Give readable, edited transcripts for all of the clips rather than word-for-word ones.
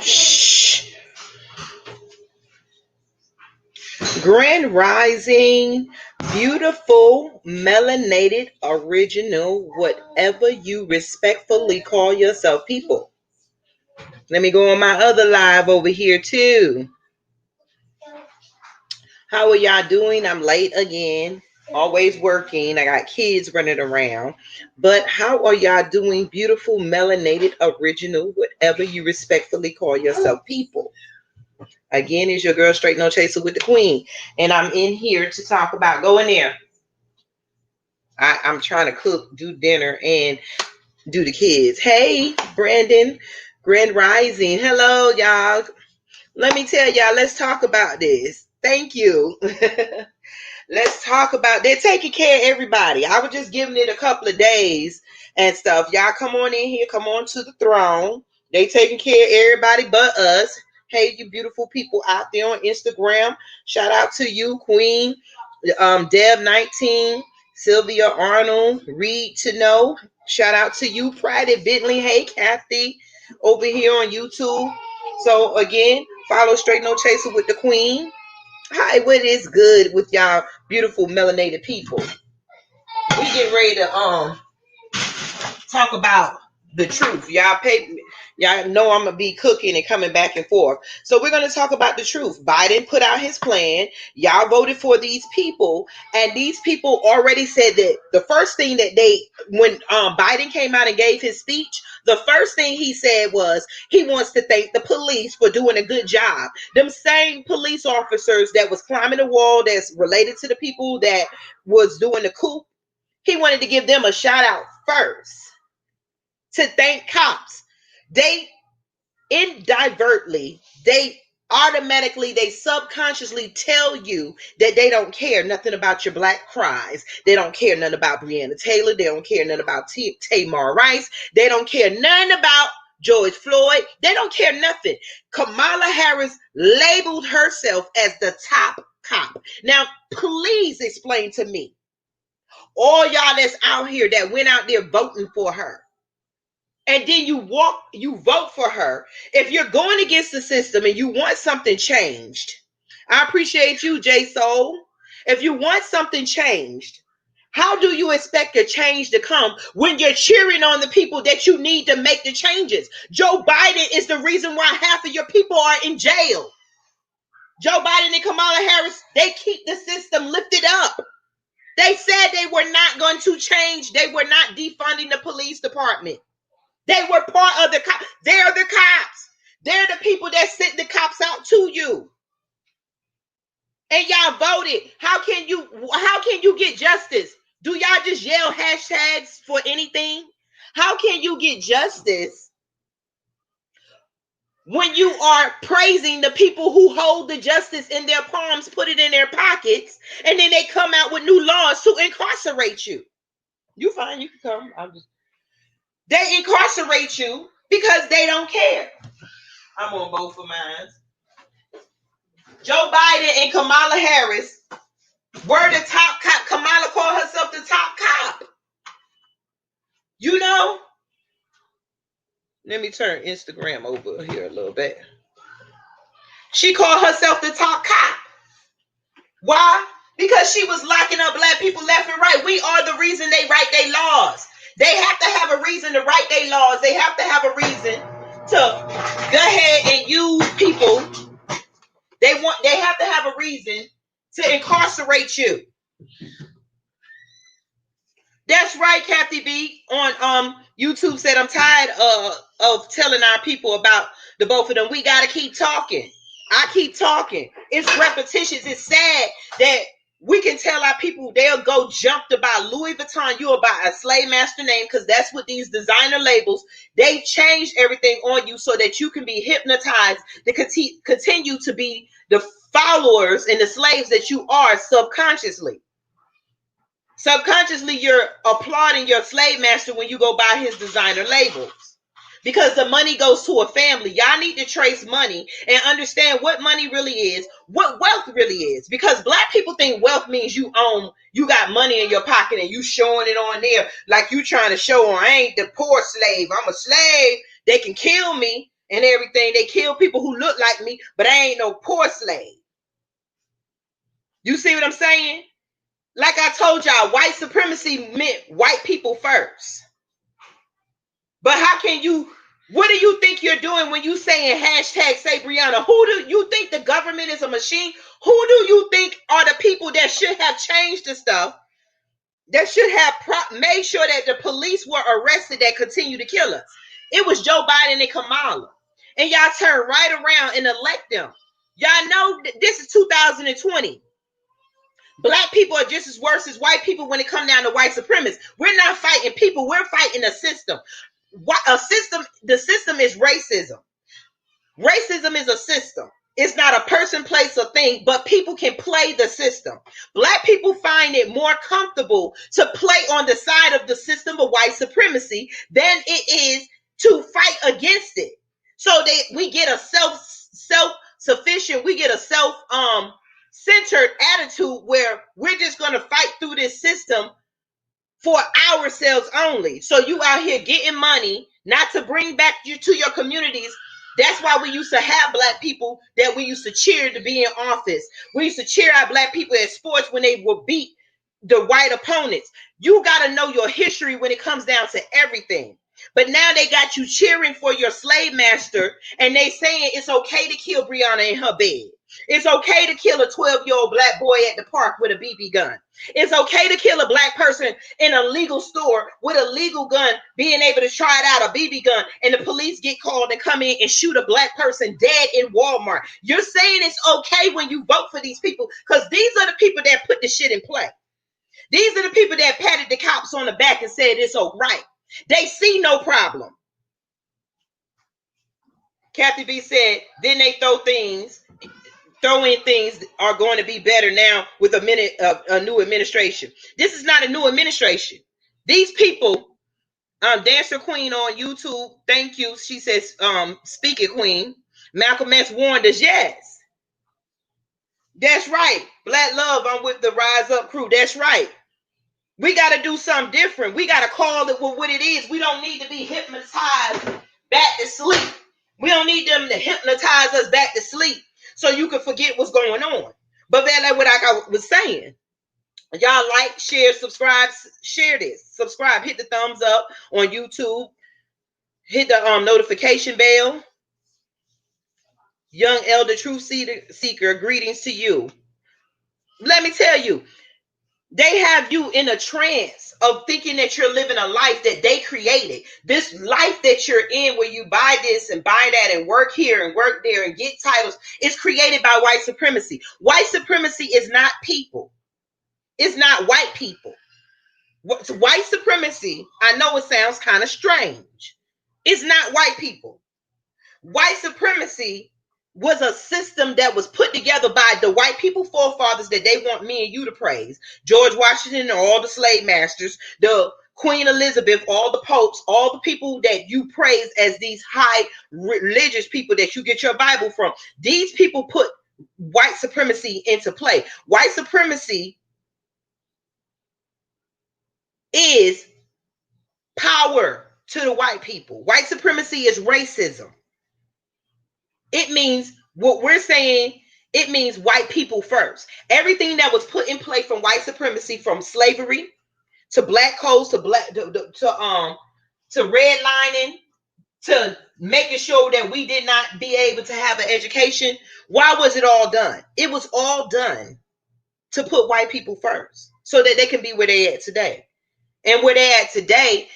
Shh. Grand Rising, beautiful, melanated, original, whatever you respectfully call yourself, people. Let me go on my other live over here too. How are y'all doing? I'm late again. Always working. I got kids running around. But how are y'all doing? Beautiful, melanated, original, whatever you respectfully call yourself, people. Again, is your girl Straight No Chaser with the Queen. And I'm in here to talk about, go in there. I'm trying to cook, do dinner, and do the kids. Hey, Brandon, Grand Rising. Hello, y'all. Let me tell y'all, let's talk about this. Thank you. Let's talk about, they're taking care of everybody. I was just giving it a couple of days and stuff. Y'all come on in here, come on to the throne. They taking care of everybody but us. Hey, you beautiful people out there on Instagram. Shout out to you, Queen, Deb19, Sylvia Arnold, Read to Know. Shout out to you, Pride Bentley. Hey, Kathy, over here on YouTube. So again, follow Straight No Chaser with the Queen. Hi, what is good with y'all beautiful melanated people? We getting ready to talk about the truth. Y'all know I'm gonna be cooking and coming back and forth. So we're gonna talk about the truth. Biden put out his plan. Y'all voted for these people, and these people already said that the first thing that when Biden came out and gave his speech, the first thing he said was he wants to thank the police for doing a good job. Them same police officers that was climbing the wall, that's related to the people that was doing the coup, he wanted to give them a shout out first to thank cops. They inadvertently, they automatically, they subconsciously tell you that they don't care nothing about your black cries. They don't care nothing about Breonna Taylor. They don't care nothing about Tamar Rice. They don't care nothing about George Floyd. They don't care nothing. Kamala Harris labeled herself as the top cop. Now, please explain to me, all y'all that's out here that went out there voting for her, and then you vote for her. If you're going against the system and you want something changed, I appreciate you, J Soul. If you want something changed, how do you expect a change to come when you're cheering on the people that you need to make the changes? Joe Biden is the reason why half of your people are in jail. Joe Biden and Kamala Harris, they keep the system lifted up. They said they were not going to change. They were not defunding the police department. They were part of the cops. They're the cops. They're the people that sent the cops out to you. And y'all voted. How can you get justice? Do y'all just yell hashtags for anything? How can you get justice when you are praising the people who hold the justice in their palms, put it in their pockets, and then they come out with new laws to incarcerate you? You fine, you can come. They incarcerate you because they don't care. I'm on both of mine. Joe Biden and Kamala Harris were the top cop. Kamala called herself the top cop. You know? Let me turn Instagram over here a little bit. She called herself the top cop. Why? Because she was locking up black people left and right. We are the reason they write their laws. They have to have a reason to write their laws. They have to have a reason to go ahead and use people. They have to have a reason to incarcerate you. That's right, Kathy B on YouTube said, I'm tired of telling our people about the both of them. We gotta keep talking. I keep talking. It's repetitious. It's sad that we can tell our people they'll go jump to buy Louis Vuitton. You'll buy a slave master name, because that's what these designer labels, they changed everything on you so that you can be hypnotized to continue to be the followers and the slaves that you are subconsciously. Subconsciously, you're applauding your slave master when you go buy his designer labels, because the money goes to a family. Y'all need to trace money and understand what money really is, what wealth really is, because black people think wealth means you got money in your pocket and you showing it on there like you trying to show on, I ain't the poor slave, I'm a slave, they can kill me. and everything. They kill people who look like me, but I ain't no poor slave. You see what I'm saying? Like I told y'all, white supremacy meant white people first. But how can you, what do you think you're doing when you saying hashtag say Brianna? Who do you think the government is a machine? Who do you think are the people that should have changed the stuff? That should have made sure that the police were arrested that continue to kill us? It was Joe Biden and Kamala. And y'all turn right around and elect them. Y'all know this is 2020. Black people are just as worse as white people when it comes down to white supremacists. We're not fighting people. We're fighting a system. The system is racism. Racism is a system. It's not a person, place, or thing, but people can play the system. Black people find it more comfortable to play on the side of the system of white supremacy than it is to fight against it. So we get a self-sufficient, we get a self-centered attitude where we're just going to fight through this system for ourselves only. So you out here getting money, not to bring back you to your communities. That's why we used to have black people that we used to cheer to be in office. We used to cheer our black people at sports when they would beat the white opponents. You got to know your history when it comes down to everything. But now they got you cheering for your slave master, and they saying it's okay to kill Brianna in her bed. It's okay to kill a 12-year-old black boy at the park with a BB gun. It's okay to kill a black person in a legal store with a legal gun, being able to try it out, a BB gun, and the police get called and come in and shoot a black person dead in Walmart. You're saying it's okay when you vote for these people, because these are the people that put the shit in play. These are the people that patted the cops on the back and said it's all right. They see no problem. Kathy B said, then they throw in things are going to be better now with a new administration. This is not a new administration. These people, Dancer Queen on YouTube, thank you. She says, speak it, Queen. Malcolm S. warned us, yes. That's right. Black love, I'm with the Rise Up crew. That's right. We got to do something different. We got to call it what it is. We don't need to be hypnotized back to sleep. We don't need them to hypnotize us back to sleep so you can forget what's going on. But that's what I was saying. Y'all like, share, subscribe, share this. Subscribe, hit the thumbs up on YouTube. Hit the notification bell. Young Elder Truth Seeker, greetings to you. Let me tell you, they have you in a trance of thinking that you're living a life that they created. This life that you're in, where you buy this and buy that and work here and work there and get titles, is created by white supremacy. White supremacy is not people. It's not white people. White supremacy, I know it sounds kind of strange. It's not white people. White supremacy was a system that was put together by the white people forefathers that they want me and you to praise. George Washington and all the slave masters, the Queen Elizabeth, all the popes, all the people that you praise as these high religious people that you get your Bible from. These people put white supremacy into play. White supremacy is power to the white people. White supremacy is racism. It means what we're saying, it means white people first. Everything that was put in play from white supremacy, from slavery to black codes to redlining, to making sure that we did not be able to have an education. Why was it all done? It was all done to put white people first so that they can be where they at today. And where they at today,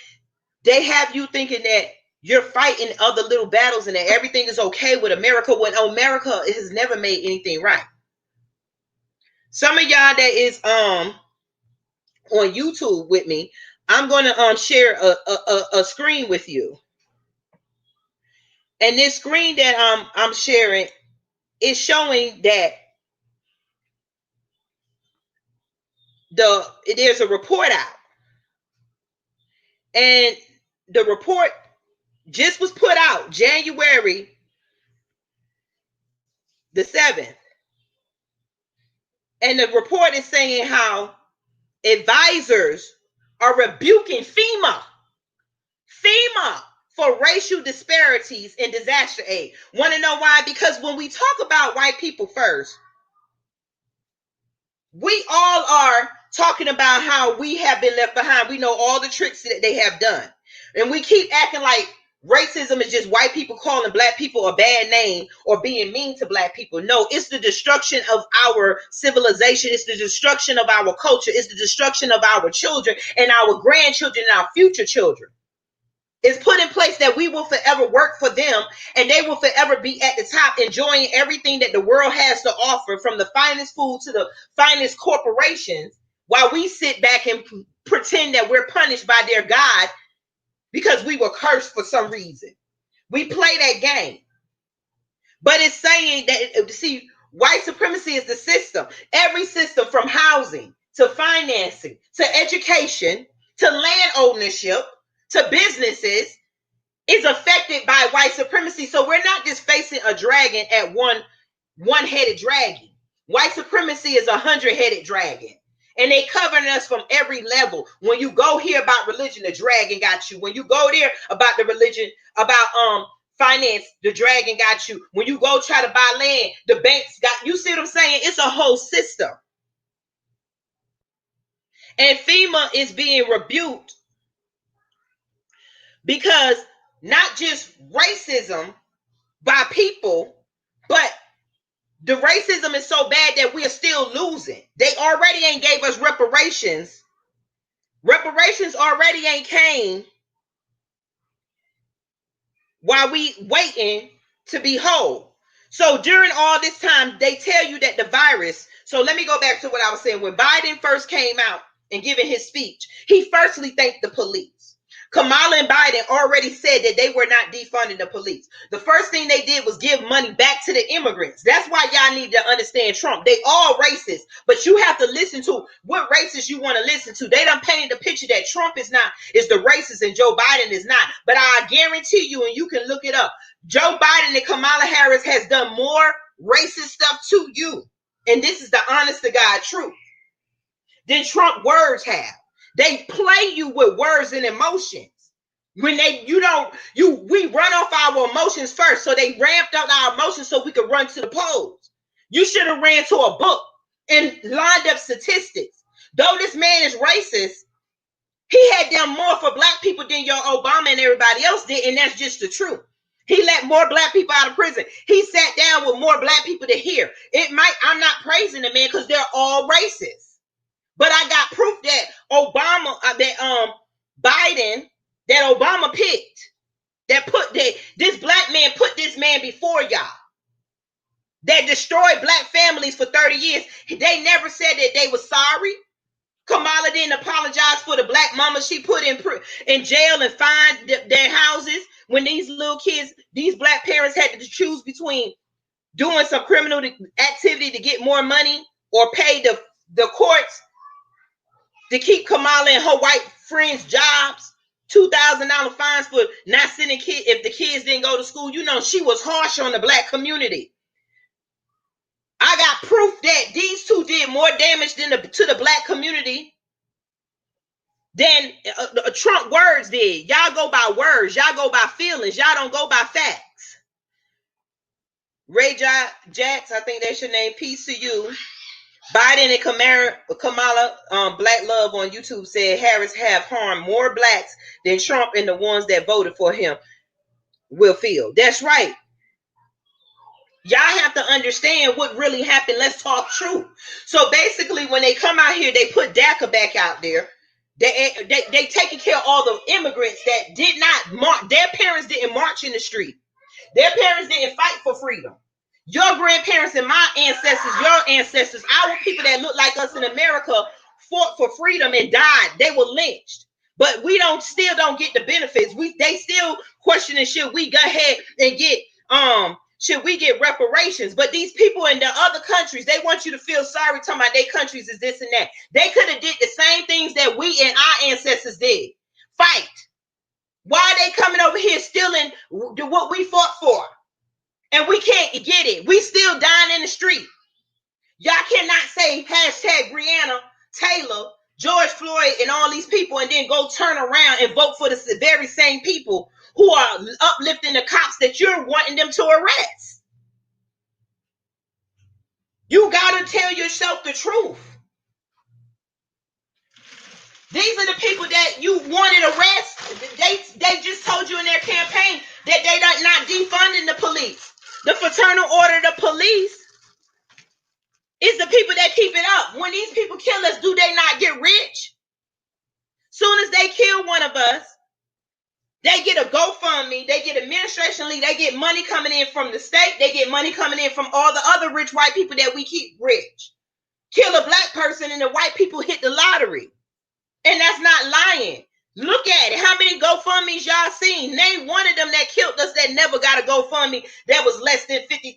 they have you thinking that you're fighting other little battles and that everything is okay with America, when America has never made anything right. Some of y'all that is on YouTube with me, I'm going to share a screen with you. And this screen that I'm sharing is showing that there's a report out. And the report just was put out January the 7th. And the report is saying how advisors are rebuking FEMA for racial disparities in disaster aid. Want to know why? Because when we talk about white people first, we all are talking about how we have been left behind. We know all the tricks that they have done. And we keep acting like racism is just white people calling black people a bad name or being mean to black people. No, it's the destruction of our civilization. It's the destruction of our culture. It's the destruction of our children and our grandchildren and our future children. It's put in place that we will forever work for them and they will forever be at the top enjoying everything that the world has to offer, from the finest food to the finest corporations, while we sit back and pretend that we're punished by their God because we were cursed for some reason. We play that game. But it's saying that, see, white supremacy is the system. Every system, from housing to financing to education to land ownership to businesses, is affected by white supremacy. So we're not just facing a dragon at one-headed dragon. White supremacy is 100-headed dragon. And they covering us from every level. When you go here about religion, the dragon got you. When you go there about the religion, about finance, the dragon got you. When you go try to buy land, the banks got you. See what I'm saying? It's a whole system. And FEMA is being rebuked because not just racism by people, but the racism is so bad that we are still losing. They already ain't gave us reparations. Reparations already ain't came while we waiting to be whole. So during all this time, they tell you that the virus. So let me go back to what I was saying. When Biden first came out and giving his speech, he firstly thanked the police. Kamala and Biden already said that they were not defunding the police. The first thing they did was give money back to the immigrants. That's why y'all need to understand Trump. They all racist, but you have to listen to what racist you want to listen to. They done painted the picture that Trump is the racist and Joe Biden is not. But I guarantee you, and you can look it up, Joe Biden and Kamala Harris has done more racist stuff to you. And this is the honest to God truth. Than Trump words have. They play you with words and emotions. When we run off our emotions first. So they ramped up our emotions so we could run to the polls. You should have ran to a book and lined up statistics. Though this man is racist, he had done more for black people than your Obama and everybody else did, and that's just the truth. He let more black people out of prison. He sat down with more black people to hear. I'm not praising the man because they're all racist. But I got proof that Obama picked, this black man put this man before y'all. That destroyed black families for 30 years. They never said that they were sorry. Kamala didn't apologize for the black mama she put in jail and fined their houses when these little kids, these black parents had to choose between doing some criminal activity to get more money or pay the courts to keep Kamala and her white friends' jobs. $2,000 fines for not sending kids if the kids didn't go to school. You know, she was harsh on the black community. I got proof that these two did more damage to the black community than Trump words did. Y'all go by words. Y'all go by feelings. Y'all don't go by facts. Ray Jacks, I think that's your name. Peace to you. Biden and Kamala Black Love on YouTube said Harris have harmed more blacks than Trump and the ones that voted for him will feel. That's right. Y'all have to understand what really happened. Let's talk truth. So basically, when they come out here, they put DACA back out there. They taking care of all the immigrants that did not march. Their parents didn't march in the street. Their parents didn't fight for freedom. Your grandparents and my ancestors, your ancestors, our people that look like us in America fought for freedom and died. They were lynched. But still don't get the benefits. They still questioning should we go ahead and should we get reparations? But these people in the other countries, they want you to feel sorry talking about their countries is this and that. They could have did the same things that we and our ancestors did. Fight. Why are they coming over here stealing what we fought for? And we can't get it. We still dying in the street. Y'all cannot say hashtag Breonna Taylor, George Floyd, and all these people, and then go turn around and vote for the very same people who are uplifting the cops that you're wanting them to arrest. You gotta tell yourself the truth. These are the people that you wanted arrested. They just told you in their campaign that they are not defunding the police. The fraternal order of the police is the people that keep it up. When these people kill us, do they not get rich? Soon as they kill one of us, they get a GoFundMe, they get administration leave, they get money coming in from the state, they get money coming in from all the other rich white people that we keep rich. Kill a black person and the white people hit the lottery. And that's not lying. Look at it. How many GoFundMes y'all seen? Name one of them that killed us that never got a GoFundMe that was less than $50,000.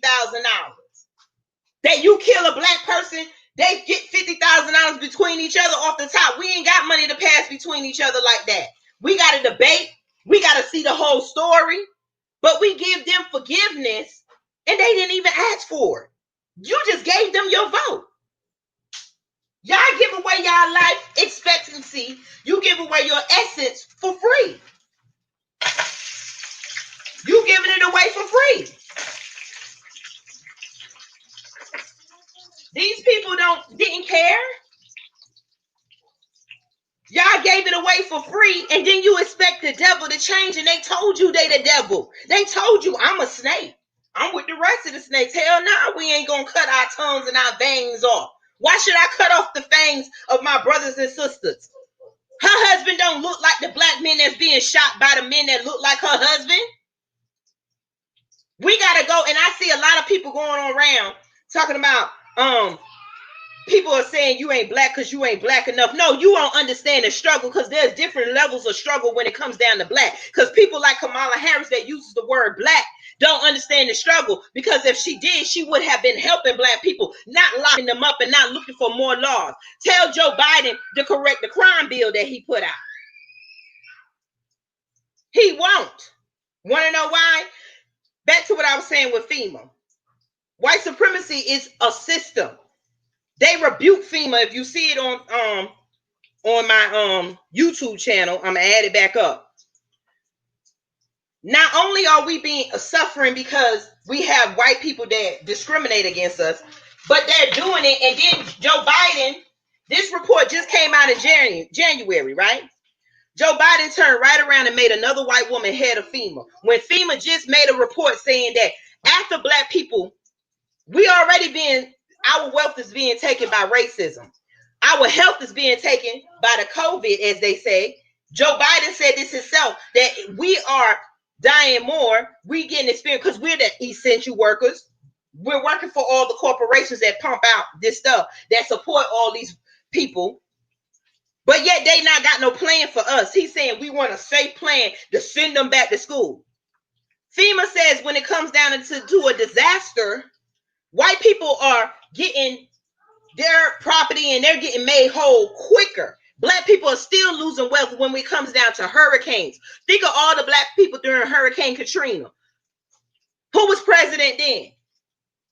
That you kill a black person, they get $50,000 between each other off the top. We ain't got money to pass between each other like that. We got to debate. We got to see the whole story. But we give them forgiveness and they didn't even ask for it. You just gave them your vote. Y'all give away y'all life expectancy. You give away your essence for free. You giving it away for free. These people didn't care. Y'all gave it away for free, and then you expect the devil to change, and they told you they the devil. They told you, I'm a snake. I'm with the rest of the snakes. Hell nah, we ain't gonna cut our tongues and our veins off. Why should I cut off the fangs of my brothers and sisters? Her husband don't look like the black men that's being shot by the men that look like her husband. We gotta go, and I see a lot of people going around talking about people are saying you ain't black because you ain't black enough. No, you don't understand the struggle, because there's different levels of struggle when it comes down to black. Because people like Kamala Harris that uses the word black don't understand the struggle, because if she did, she would have been helping black people, not locking them up and not looking for more laws. Tell Joe Biden to correct the crime bill that he put out. He won't. Want to know why? Back to what I was saying with FEMA. White supremacy is a system. They rebuke FEMA. If you see it on my YouTube channel, I'm gonna add it back up. Not only are we suffering because we have white people that discriminate against us, but they're doing it. And then Joe Biden, this report just came out in January, right? Joe Biden turned right around and made another white woman head of FEMA, when FEMA just made a report saying that after black people, our wealth is being taken by racism. Our health is being taken by the COVID, as they say. Joe Biden said this himself, that we are dying more. We getting experience because we're the essential workers. We're working for all the corporations that pump out this stuff, that support all these people. But yet they not got no plan for us. He's saying we want a safe plan to send them back to school. FEMA says when it comes down to a disaster, white people are getting their property and they're getting made whole quicker. Black people are still losing wealth when it comes down to hurricanes. Think of all the black people during Hurricane Katrina. Who was president then?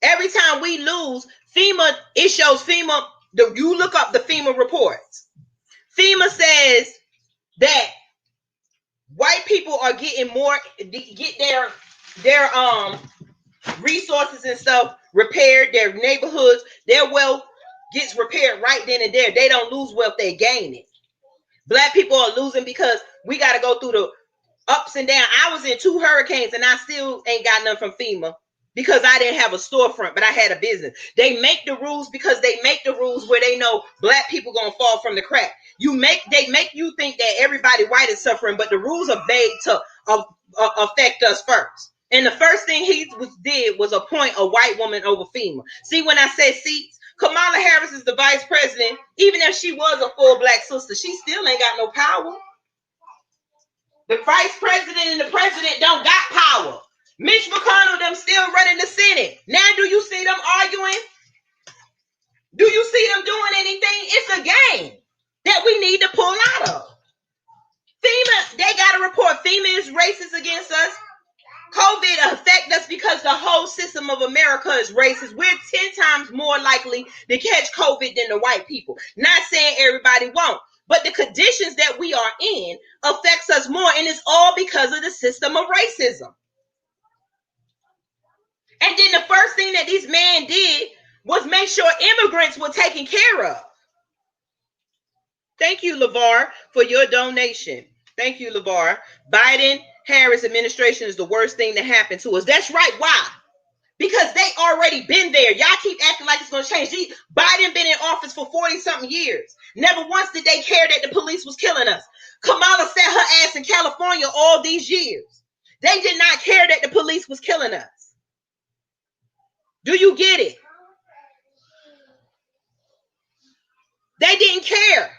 Every time we lose, FEMA, it shows FEMA, you look up the FEMA reports. FEMA says that white people are getting more, get their resources and stuff repaired, their neighborhoods, their wealth gets repaired right then and there. They don't lose wealth, they gain it. Black people are losing because we got to go through the ups and downs. I was in 2 hurricanes and I still ain't got nothing from FEMA because I didn't have a storefront, but I had a business. They make the rules because they make the rules where they know black people gonna fall from the crack. They make you think that everybody white is suffering, but the rules are made to affect us first. And the first thing he did was appoint a white woman over FEMA. See, when I said seats, Kamala Harris is the vice president. Even if she was a full black sister, she still ain't got no power. The vice president and the president don't got power. Mitch McConnell, them still running the Senate. Now, do you see them arguing? Do you see them doing anything? It's a game that we need to pull out of. FEMA, they got a report. FEMA is racist against us. COVID affect us because the whole system of America is racist. We're 10 times more likely to catch COVID than the white people. Not saying everybody won't. But the conditions that we are in affects us more, and it's all because of the system of racism. And then the first thing that these men did was make sure immigrants were taken care of. Thank you, LeVar, for your donation. Thank you, LeVar. Biden Harris administration is the worst thing that happened to us. That's right. Why? Because they already been there. Y'all keep acting like it's going to change. Biden been in office for 40-something years. Never once did they care that the police was killing us. Kamala sat her ass in California all these years. They did not care that the police was killing us. Do you get it? They didn't care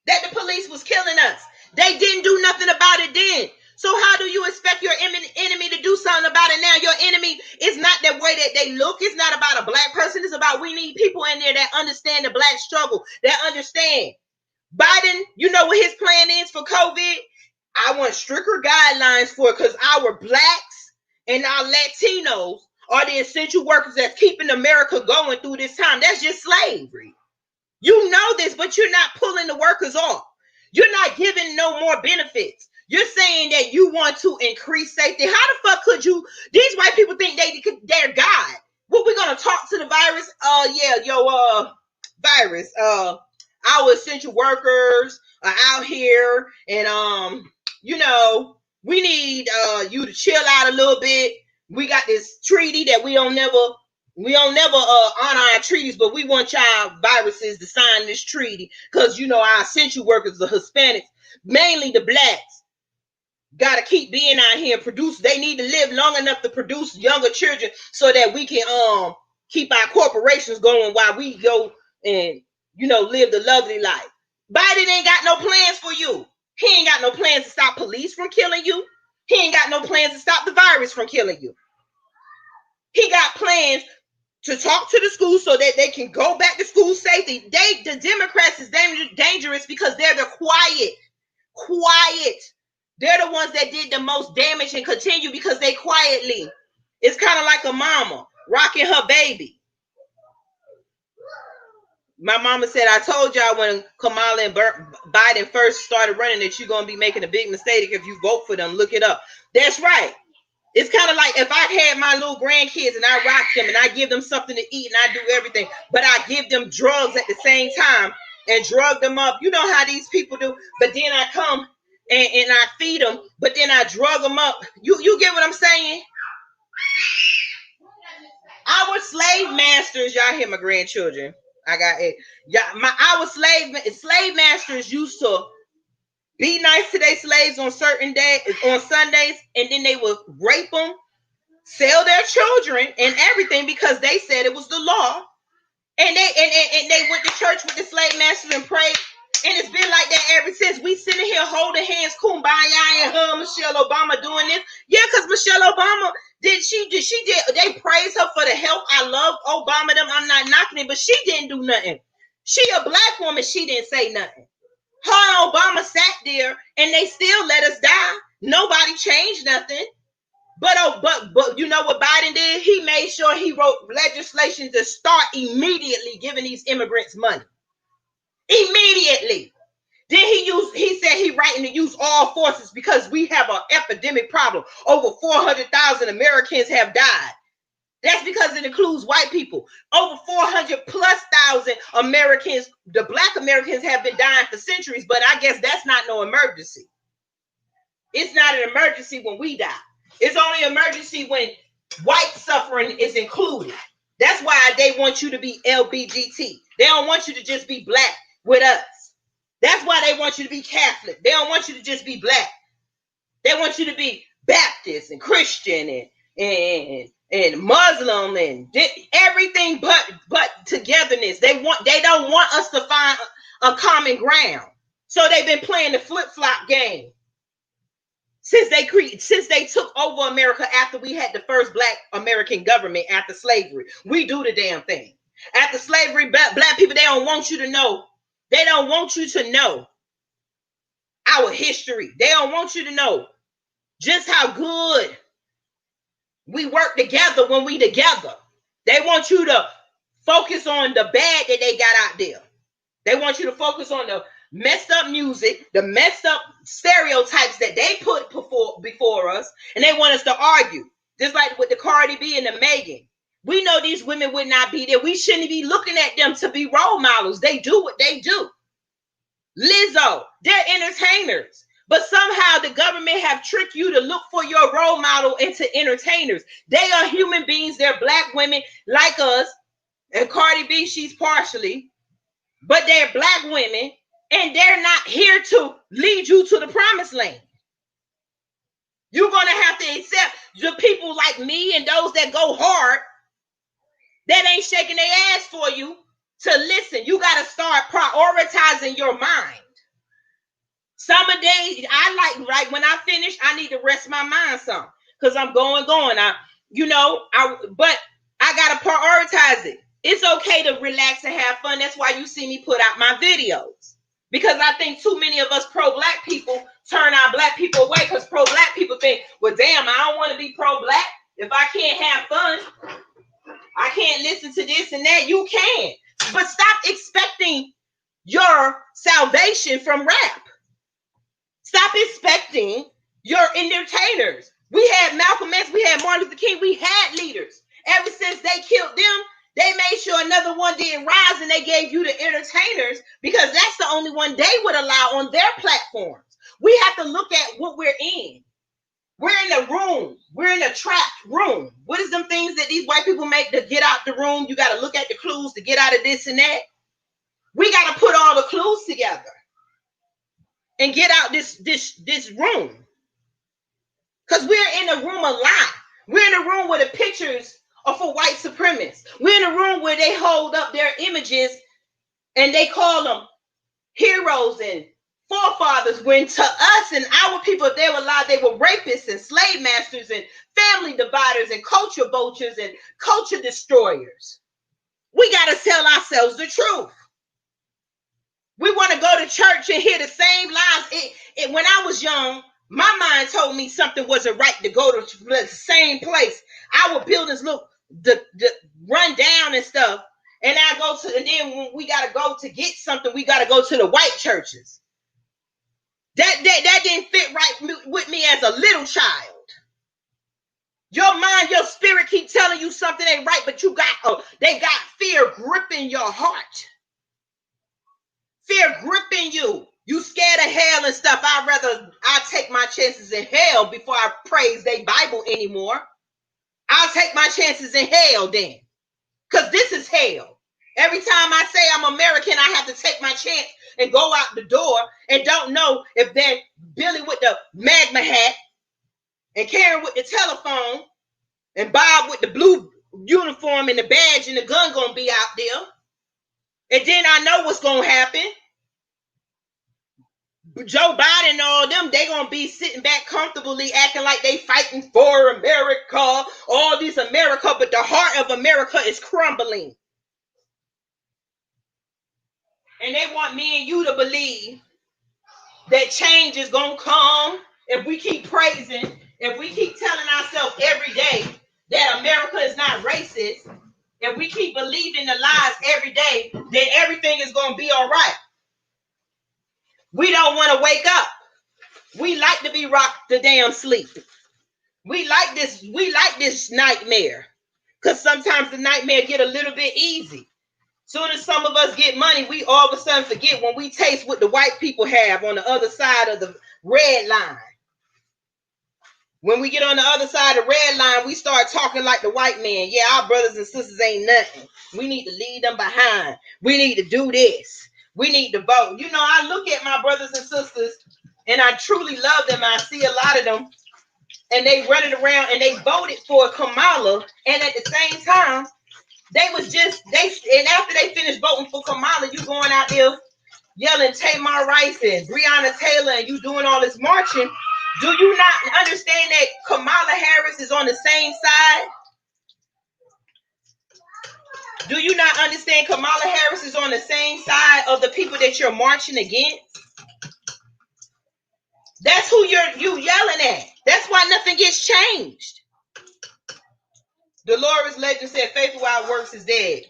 that the police was killing us. They didn't do nothing about it then. So how do you expect your enemy to do something about it now? Your enemy is not the way that they look. It's not about a black person. It's about we need people in there that understand the black struggle, that understand. Biden, you know what his plan is for COVID? I want stricter guidelines for it because our blacks and our Latinos are the essential workers that's keeping America going through this time. That's just slavery. You know this, but you're not pulling the workers off. You're not giving no more benefits. You're saying that you want to increase safety. How the fuck could you? These white people think they're God. What, we gonna talk to the virus? Virus. Our essential workers are out here, and we need you to chill out a little bit. We got this treaty that we don't never honor our treaties, but we want y'all viruses to sign this treaty because our essential workers, the Hispanics, mainly the blacks, got to keep being out here and produce. They need to live long enough to produce younger children so that we can keep our corporations going while we go and live the lovely life. Biden ain't got no plans for you. He ain't got no plans to stop police from killing you. He ain't got no plans to stop the virus from killing you. He got plans to talk to the schools so that they can go back to school safely. The Democrats is dangerous because they're the quiet. They're the ones that did the most damage and continue because they quietly. It's kind of like a mama rocking her baby. My mama said, I told y'all when Kamala and Biden first started running that you're going to be making a big mistake if you vote for them. Look it up. That's right. It's kind of like if I had my little grandkids and I rock them and I give them something to eat and I do everything, but I give them drugs at the same time and drug them up. You know how these people do. But then I come and I feed them, but then I drug them up. You get what I'm saying? Our slave masters, y'all hear my grandchildren. I got it. Our slave masters used to be nice to their slaves on certain days, on Sundays, and then they would rape them, sell their children and everything because they said it was the law. And they went to church with the slave masters and prayed. And it's been like that ever since. We sitting here holding hands, kumbaya, and her, Michelle Obama doing this. Yeah, because Michelle Obama did. They praised her for the health. I love Obama. I'm not knocking it, but she didn't do nothing. She a black woman. She didn't say nothing. Her and Obama sat there and they still let us die. Nobody changed nothing. But you know what Biden did? He made sure he wrote legislation to start immediately giving these immigrants money. Immediately. Then he said he writing to use all forces because we have an epidemic problem. Over 400,000 Americans have died. That's because it includes white people. Over 400,000+ Americans, the black Americans have been dying for centuries, but I guess that's not no emergency. It's not an emergency when we die. It's only an emergency when white suffering is included. That's why they want you to be LBGT. They don't want you to just be black with us. That's why they want you to be Catholic. They don't want you to just be black. They want you to be Baptist and Christian and Muslim and everything but togetherness. They don't want us to find a common ground. So they've been playing the flip-flop game since they took over America after we had the first black American government after slavery. We do the damn thing. After slavery, black people, they don't want you to know. They don't want you to know our history. They don't want you to know just how good we work together when we together. They want you to focus on the bad that they got out there. They want you to focus on the messed up music, the messed up stereotypes that they put before us, and they want us to argue. Just like with the Cardi B and the Megan. We know these women would not be there. We shouldn't be looking at them to be role models. They do what they do. Lizzo, they're entertainers. But somehow the government have tricked you to look for your role model into entertainers. They are human beings. They're black women like us. And Cardi B, she's partially. But they're black women. And they're not here to lead you to the promised land. You're going to have to accept the people like me and those that go hard that ain't shaking their ass for you to listen. You got to start prioritizing your mind. Some of days I like when I finish, I need to rest my mind some because I'm going. But I got to prioritize it. It's okay to relax and have fun. That's why you see me put out my videos. Because I think too many of us pro-black people turn our black people away because pro-black people think, well, damn, I don't want to be pro-black. If I can't have fun, I can't listen to this and that. You can. But stop expecting your salvation from rap. Stop expecting your entertainers. We had Malcolm X, we had Martin Luther King, we had leaders. Ever since they killed them, they made sure another one didn't rise, and they gave you the entertainers because that's the only one they would allow on their platforms. We have to look at what we're in. We're in a room. We're in a trapped room. What is them things that these white people make to get out the room? You got to look at the clues to get out of this and that. We got to put all the clues together and get out this room. Because we're in a room a lot. We're in a room where the pictures are for white supremacists. We're in a room where they hold up their images and they call them heroes and forefathers, when to us and our people, if they were alive, they were rapists and slave masters and family dividers and culture vultures and culture destroyers. We got to tell ourselves the truth. We want to go to church and hear the same lies. When I was young, my mind told me something wasn't right to go to the same place. Our buildings look the run down and stuff. And then when we got to go to get something, we got to go to the white churches. That didn't fit right with me as a little child. Your mind, your spirit keep telling you something ain't right, but they got fear gripping your heart. Fear gripping you. You scared of hell and stuff. I'll take my chances in hell before I praise their Bible anymore. I'll take my chances in hell then. Because this is hell. Every time I say I'm American, I have to take my chance and go out the door and don't know if they're Billy with the magma hat and Karen with the telephone and Bob with the blue uniform and the badge and the gun gonna be out there. And then I know what's gonna happen. Joe Biden and all them, they gonna be sitting back comfortably acting like they fighting for America, all this America, but the heart of America is crumbling. And they want me and you to believe that change is gonna come if we keep praising, if we keep telling ourselves every day that America is not racist, if we keep believing the lies every day, then everything is gonna be all right. We don't want to wake up. We like to be rocked to damn sleep. We like this nightmare. Because sometimes the nightmare get a little bit easy. Soon as some of us get money, we all of a sudden forget when we taste what the white people have on the other side of the red line. When we get on the other side of the red line, we start talking like the white man. Yeah, our brothers and sisters ain't nothing. We need to leave them behind. We need to do this. We need to vote. You know, I look at my brothers and sisters and I truly love them. I see a lot of them and they running around and they voted for Kamala. And at the same time, and after they finished voting for Kamala, you going out there yelling Tamar Rice and Breonna Taylor and you doing all this marching. Do you not understand that Kamala Harris is on the same side? Do you not understand Kamala Harris is on the same side of the people that you're marching against? That's who you yelling at. That's why nothing gets changed. Dolores Legend said, faith without works is dead.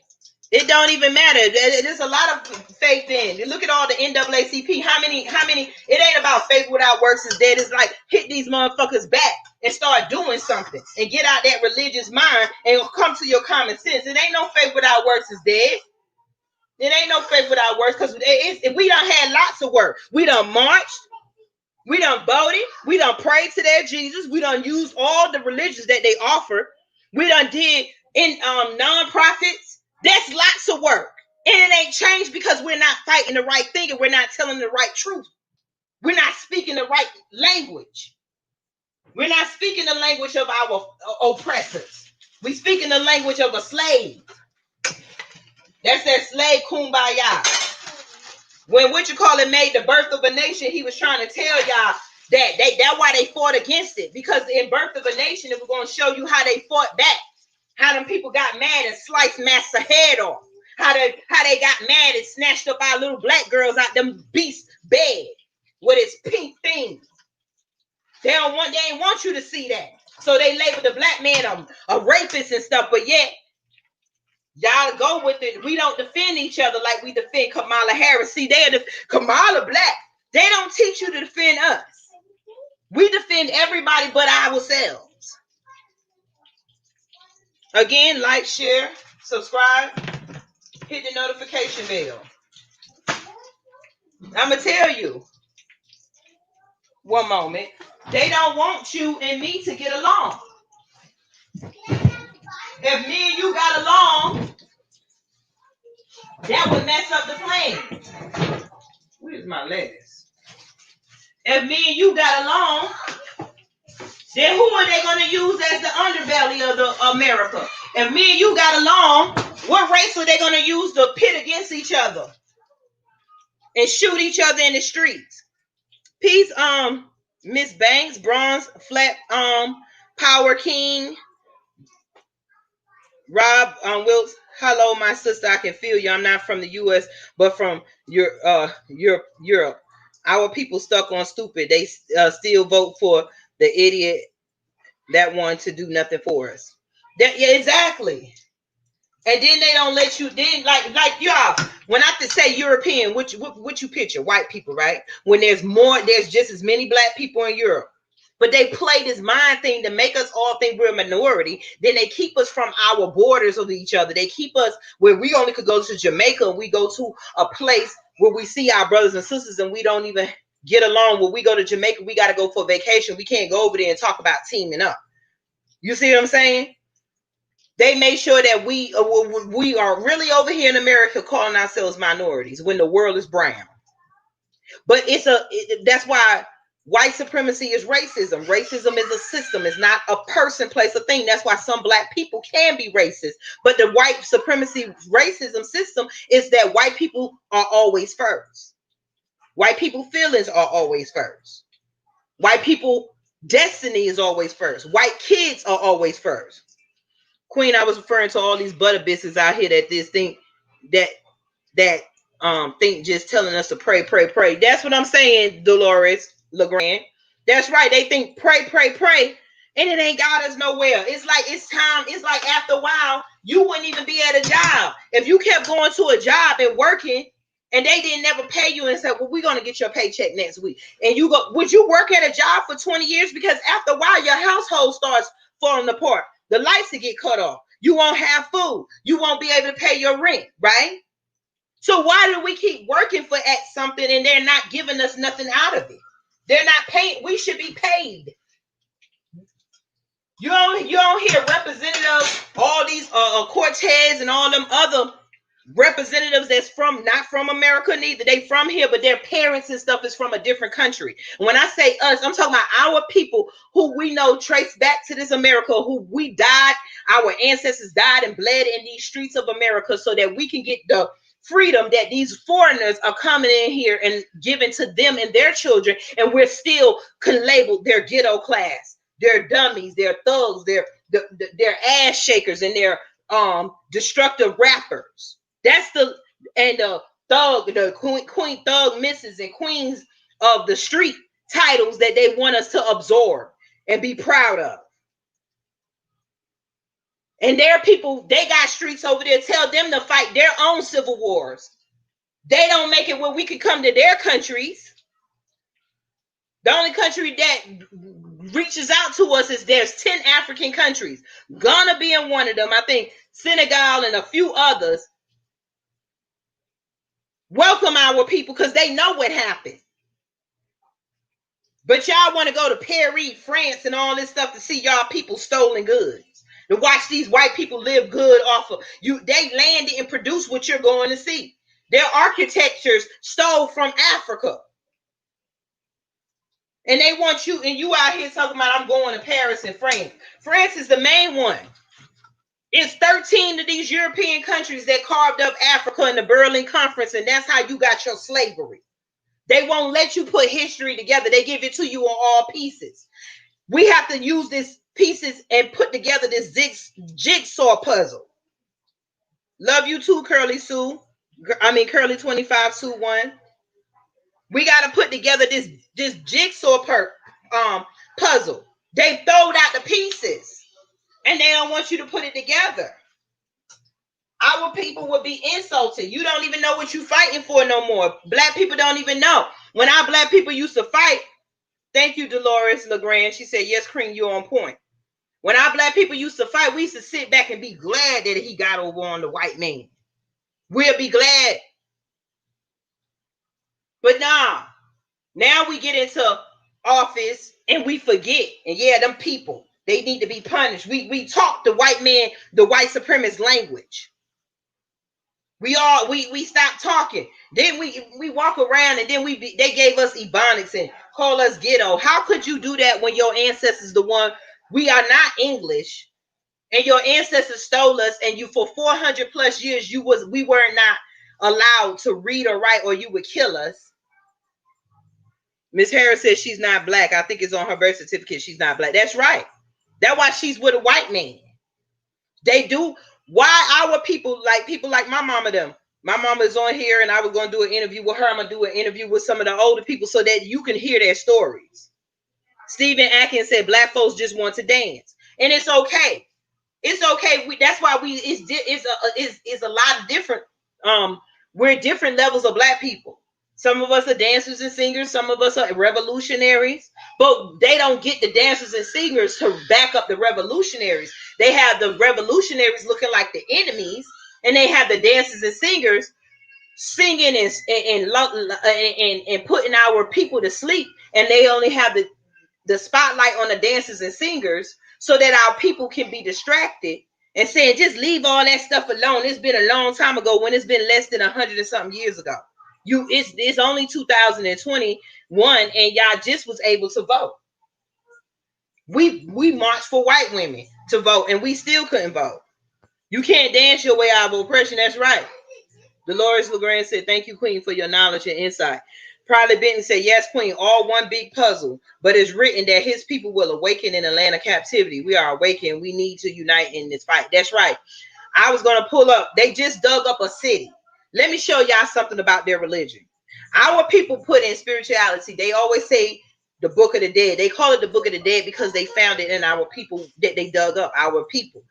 It don't even matter. There's a lot of faith in. Look at all the NAACP. How many? It ain't about faith without works is dead. It's like hit these motherfuckers back and start doing something and get out that religious mind and come to your common sense. It ain't no faith without works is dead. It ain't no faith without works because we done had lots of work. We done marched. We done voted. We done prayed to their Jesus. We done used all the religions that they offer. We done did in non-profits. That's lots of work. And it ain't changed because we're not fighting the right thing and we're not telling the right truth. We're not speaking the right language. We're not speaking the language of our oppressors. We speaking the language of a slave. That's that slave kumbaya. When made the birth of a nation, he was trying to tell y'all that's why they fought against it. Because in Birth of a Nation, it was going to show you how they fought back. How them people got mad and sliced Master head off. How they got mad and snatched up our little black girls out them beast bed with its pink things. They ain't want you to see that. So they labeled the black man a rapist and stuff, but yet y'all go with it. We don't defend each other like we defend Kamala Harris. See, Kamala black. They don't teach you to defend us. We defend everybody but ourselves. Again, like, share, subscribe, hit the notification bell. I'm going to tell you. One moment. They don't want you and me to get along. If me and you got along, that would mess up the plan. Where's my lettuce? If me and you got along, then who are they going to use as the underbelly of the America? If me and you got along, what race are they going to use to pit against each other and shoot each other in the streets? Peace, Miss Banks, Bronze, Flat, Power King, Rob, Wilkes. Hello, my sister. I can feel you. I'm not from the U.S., but from Europe. Our people stuck on stupid. They still vote for the idiot that wanted to do nothing for us. Yeah, exactly. And then they don't let you. Then like y'all. When I say European, what you picture? White people, right? When there's just as many black people in Europe. But they play this mind thing to make us all think we're a minority. Then they keep us from our borders of each other. They keep us where we only could go to Jamaica. We go to a place where we see our brothers and sisters and we don't even get along. When we go to Jamaica, we got to go for vacation. We can't go over there and talk about teaming up. You see what I'm saying? They make sure that we are really over here in America calling ourselves minorities when the world is brown. But that's why white supremacy is racism. Racism is a system. It's not a person, place, a thing. That's why some black people can be racist. But the white supremacy racism system is that white people are always first. White people feelings are always first. White people destiny is always first. White kids are always first. Queen, I was referring to all these butter biscuits out here that this thing that think just telling us to pray. That's what I'm saying, Dolores LeGrand. That's right. They think pray, and it ain't got us nowhere. It's like it's time. It's like after a while, you wouldn't even be at a job if you kept going to a job and working, and they didn't never pay you and said, "Well, we're gonna get your paycheck next week." And you go, would you work at a job for 20 years? Because after a while, your household starts falling apart. The lights will get cut off. You won't have food. You won't be able to pay your rent, right? So why do we keep working for something and they're not giving us nothing out of it? They're not paying. We should be paid. You don't hear representatives, all these Cortez and all them other representatives that's not from America neither. They from here, but their parents and stuff is from a different country. When I say us, I'm talking about our people who we know trace back to this America, who we died, our ancestors died and bled in these streets of America so that we can get the freedom that these foreigners are coming in here and giving to them and their children, and we're still labeled their ghetto class, they're dummies, they're thugs, they're ass shakers, and they're destructive rappers. That's the queen thug misses and queens of the street titles that they want us to absorb and be proud of. And their people, they got streets over there. Tell them to fight their own civil wars. They don't make it where we can come to their countries. The only country that reaches out to us is there's 10 African countries. Ghana being one of them. I think Senegal and a few others welcome our people because they know what happened. But y'all want to go to Paris, France, and all this stuff to see y'all people stolen goods. To watch these white people live good off of you. They landed and produced what you're going to see. Their architectures stole from Africa. And they want you, and you out here talking about I'm going to Paris and France. France is the main one. It's 13 of these European countries that carved up Africa in the Berlin Conference, and that's how you got your slavery. They won't let you put history together. They give it to you on all pieces. We have to use these pieces and put together this jigsaw puzzle. Love you too, Curly Sue. Curly 25 Sue 1. We got to put together this jigsaw puzzle. They throwed out the pieces, and they don't want you to put it together. Our people will be insulted. You don't even know what you're fighting for no more. Black people don't even know. When our black people used to fight, thank you, Dolores LeGrand. She said, yes, Cream, you're on point. When our black people used to fight, we used to sit back and be glad that he got over on the white man. We'll be glad. But now we get into office and we forget. And yeah, them people, they need to be punished. We talk the white man, the white supremacist language. We stop talking. Then we walk around and then they gave us ebonics and call us ghetto. How could you do that when your ancestors the one? We are not English, and your ancestors stole us, and you for 400 plus years we were not allowed to read or write, or you would kill us. Miss Harris says she's not black. I think it's on her birth certificate. She's not black. That's right. That's why she's with a white man. They do. Why our people like my mama them? My mama is on here, and I was going to do an interview with her. I'm going to do an interview with some of the older people so that you can hear their stories. Stephen Atkins said black folks just want to dance, and it's okay. It's okay. That's why it's a lot of different. We're different levels of black people. Some of us are dancers and singers. Some of us are revolutionaries, but they don't get the dancers and singers to back up the revolutionaries. They have the revolutionaries looking like the enemies, and they have the dancers and singers singing and putting our people to sleep. And they only have the spotlight on the dancers and singers so that our people can be distracted and saying, just leave all that stuff alone. It's been a long time ago when it's been less than 100 and something years ago. It's only 2021 and y'all just was able to vote. We marched for white women to vote and we still couldn't vote. You can't dance your way out of oppression. That's right. Dolores LeGrand said, thank you, Queen, for your knowledge and insight. Probably Benton said, yes, Queen, all one big puzzle, but it's written that his people will awaken in the land of captivity. We are awakened. We need to unite in this fight. That's right. I was going to pull up. They just dug up a city. Let me show y'all something about their religion. Our people put in spirituality. They always say the Book of the Dead. They call it the Book of the Dead because they found it in our people that they dug up. Our people.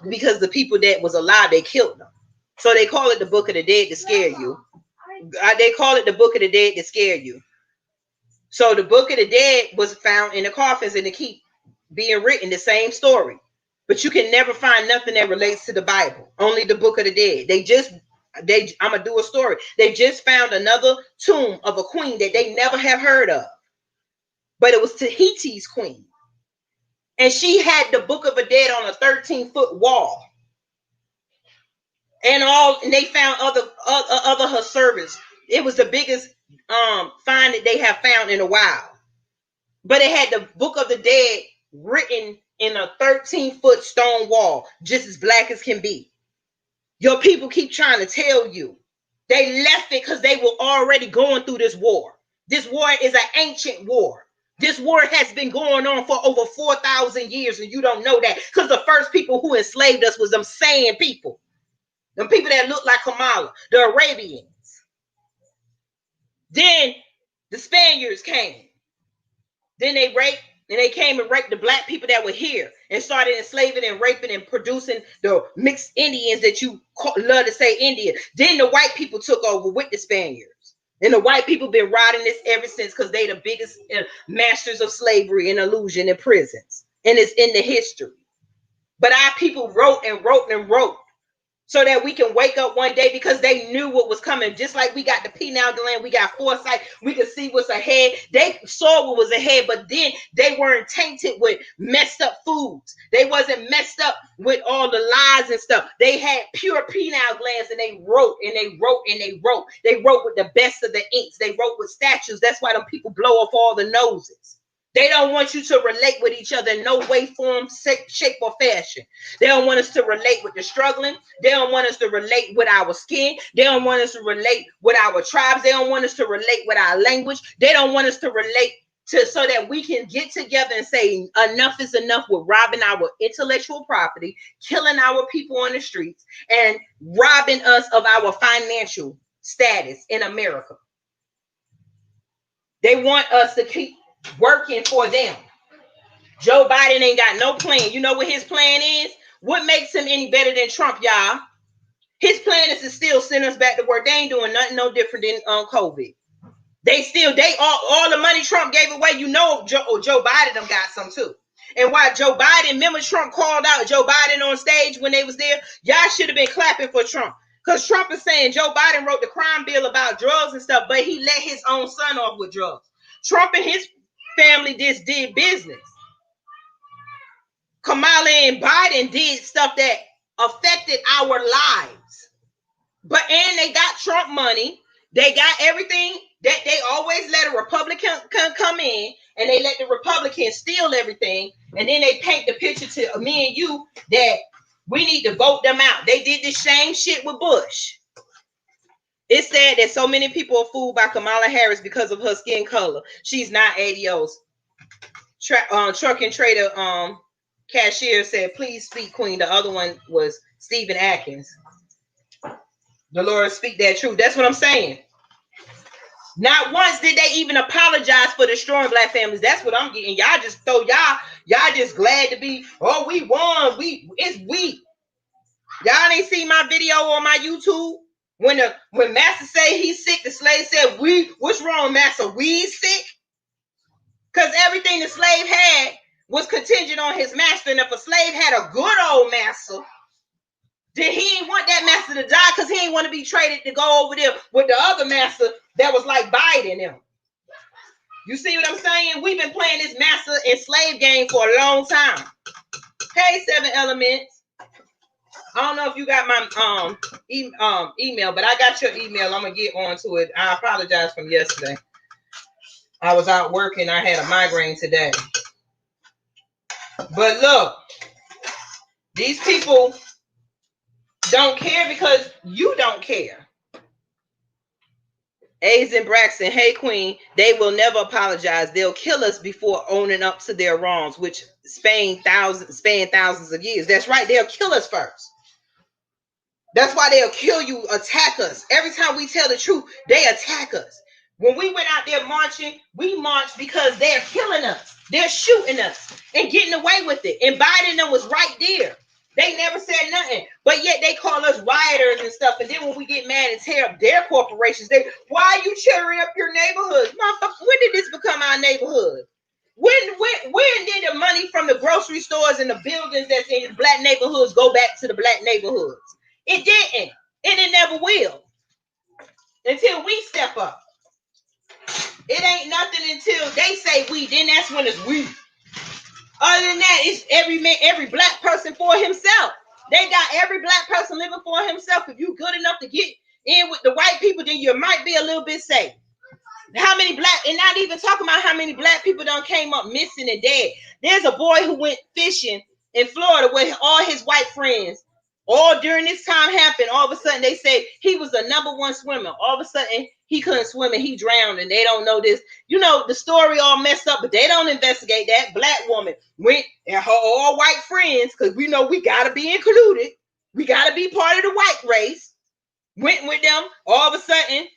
Because the people that was alive, they killed them. So they call it the Book of the Dead to scare you. They call it the Book of the Dead to scare you. So the Book of the Dead was found in the coffins and they keep being written, the same story. But you can never find nothing that relates to the Bible. Only the Book of the Dead. I'm going to do a story. They just found another tomb of a queen that they never have heard of. But it was Tahiti's queen. And she had the Book of the Dead on a 13-foot wall. And they found other her servants. It was the biggest find that they have found in a while. But it had the Book of the Dead written in a 13-foot stone wall, just as black as can be. Your people keep trying to tell you. They left it because they were already going through this war. This war is an ancient war. This war has been going on for over 4,000 years, and you don't know that because the first people who enslaved us was them sand people. Them people that look like Kamala, the Arabians. Then the Spaniards came. Then they raped and they came and raped the black people that were here and started enslaving and raping and producing the mixed Indians that you love to say Indian. Then the white people took over with the Spaniards. And the white people been riding this ever since because they the biggest masters of slavery and illusion in prisons. And it's in the history. But our people wrote and wrote and wrote so that we can wake up one day because they knew what was coming. Just like we got the pineal gland, we got foresight, we could see what's ahead. They saw what was ahead, but then they weren't tainted with messed up foods. They wasn't messed up with all the lies and stuff. They had pure pineal glands, and they wrote and they wrote and they wrote. They wrote with the best of the inks. They wrote with statues. That's why them people blow off all the noses. They don't want you to relate with each other in no way, form, shape, or fashion. They don't want us to relate with the struggling. They don't want us to relate with our skin. They don't want us to relate with our tribes. They don't want us to relate with our language. They don't want us to relate to so that we can get together and say enough is enough with robbing our intellectual property, killing our people on the streets, and robbing us of our financial status in America. They want us to keep working for them. Joe Biden ain't got no plan. You know what his plan is? What makes him any better than Trump, y'all? His plan is to still send us back to work. They ain't doing nothing no different than COVID. They all the money Trump gave away. You know, Joe Biden them got some too. And why Joe Biden, remember Trump called out Joe Biden on stage when they was there? Y'all should have been clapping for Trump. Because Trump is saying Joe Biden wrote the crime bill about drugs and stuff, but he let his own son off with drugs. Trump and his family just did business. Kamala and Biden did stuff that affected our lives. And they got Trump money. They got everything that they always let a Republican come in, and they let the Republicans steal everything. And then they paint the picture to me and you that we need to vote them out. They did the same shit with Bush. It's sad that so many people are fooled by Kamala Harris because of her skin color. She's not ADOS. Truck and Trader cashier said, please speak, Queen. The other one was Stephen Atkins. The Lord speak that truth. That's what I'm saying. Not once did they even apologize for destroying black families. That's what I'm getting. Y'all just throw y'all just glad to be, oh, we won. It's we. Y'all ain't see my video on my YouTube? When Master said he's sick, the slave said, what's wrong, Master? We sick? Because everything the slave had was contingent on his master. And if a slave had a good old master, then he didn't want that master to die because he didn't want to be traded to go over there with the other master that was like Biden him. You see what I'm saying? We've been playing this master and slave game for a long time. Hey, 7 Elements. I don't know if you got my email, but I got your email. I'm going to get on to it. I apologize from yesterday. I was out working. I had a migraine today. But look, these people don't care because you don't care. A's and Braxton, hey Queen, they will never apologize. They'll kill us before owning up to their wrongs, which span thousands of years. That's right. They'll kill us first. That's why they'll kill you, attack us. Every time we tell the truth, they attack us. When we went out there marching, we marched because they're killing us. They're shooting us and getting away with it. And Biden them was right there. They never said nothing. But yet they call us rioters and stuff. And then when we get mad and tear up their corporations, why are you tearing up your neighborhoods? Motherfucker, when did this become our neighborhood? When did the money from the grocery stores and the buildings that's in black neighborhoods go back to the black neighborhoods? It didn't. And it never will. Until we step up. It ain't nothing until they say we. Then that's when it's we. Other than that, it's every black person for himself. They got every black person living for himself. If you good enough to get in with the white people, then you might be a little bit safe. How many black, and not even talking about how many black people done came up missing and dead. There's a boy who went fishing in Florida with all his white friends. All during this time happened, all of a sudden they say he was the #1 swimmer. All of a sudden he couldn't swim and he drowned, and they don't know this. You know, the story all messed up, but they don't investigate that. Black woman went and her all white friends, because we know we got to be included. We got to be part of the white race. Went with them. All of a sudden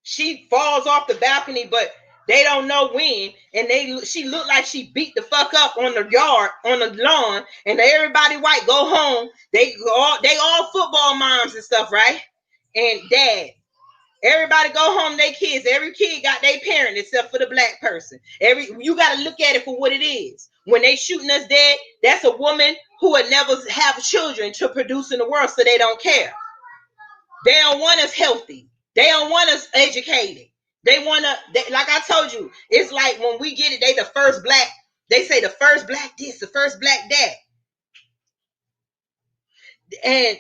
she falls off the balcony, but They don't know when, and she looked like she beat the fuck up on the yard, on the lawn, and everybody white go home. They all football moms and stuff, right? And dad. Everybody go home, they kids. Every kid got their parent except for the black person. You got to look at it for what it is. When they shooting us dead, that's a woman who would never have children to produce in the world, so they don't care. They don't want us healthy. They don't want us educated. They want to, like I told you, it's like when we get it, they the first black. They say the first black this, the first black that. And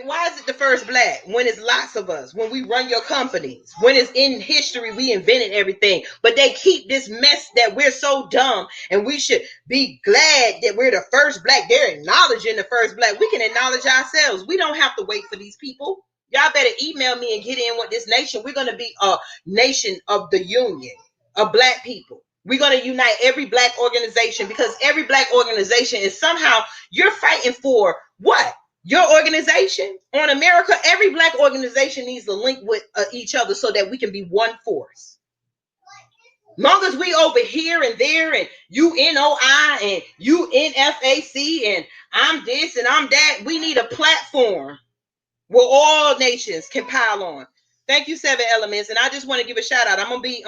why is it the first black when it's lots of us, when we run your companies, when it's in history, we invented everything, but they keep this mess that we're so dumb, and we should be glad that we're the first black. They're acknowledging the first black. We can acknowledge ourselves. We don't have to wait for these people. Y'all better email me and get in with this nation. We're going to be a nation of the union of black people. We're going to unite every black organization, because every black organization is somehow, you're fighting for what? Your organization on America. Every black organization needs to link with each other so that we can be one force. Long as we over here and there, and you NOI and you NFAC and I'm this and I'm that, we need a platform where all nations can pile on. Thank you, 7 Elements. And I just want to give a shout out. I'm going to be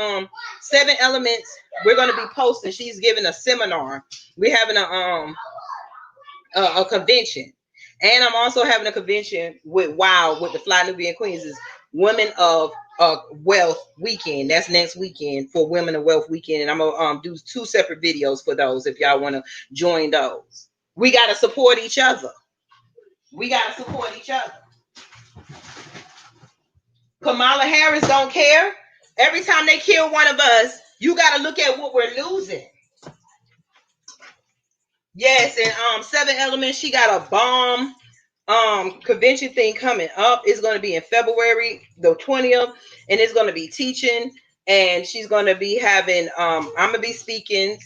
7 Elements. We're going to be posting. She's giving a seminar. We're having a convention. And I'm also having a convention with WOW, with the Fly Nubian Queens, is Women of Wealth Weekend. That's next weekend for Women of Wealth Weekend. And I'm going to do 2 separate videos for those if y'all want to join those. We got to support each other. We got to support each other. Kamala Harris don't care. Every time they kill one of us, you got to look at what we're losing. Yes, and 7 Elements, she got a bomb convention thing coming up. It's going to be in February the 20th, and it's going to be teaching, and she's going to be having I'm going to be speaking,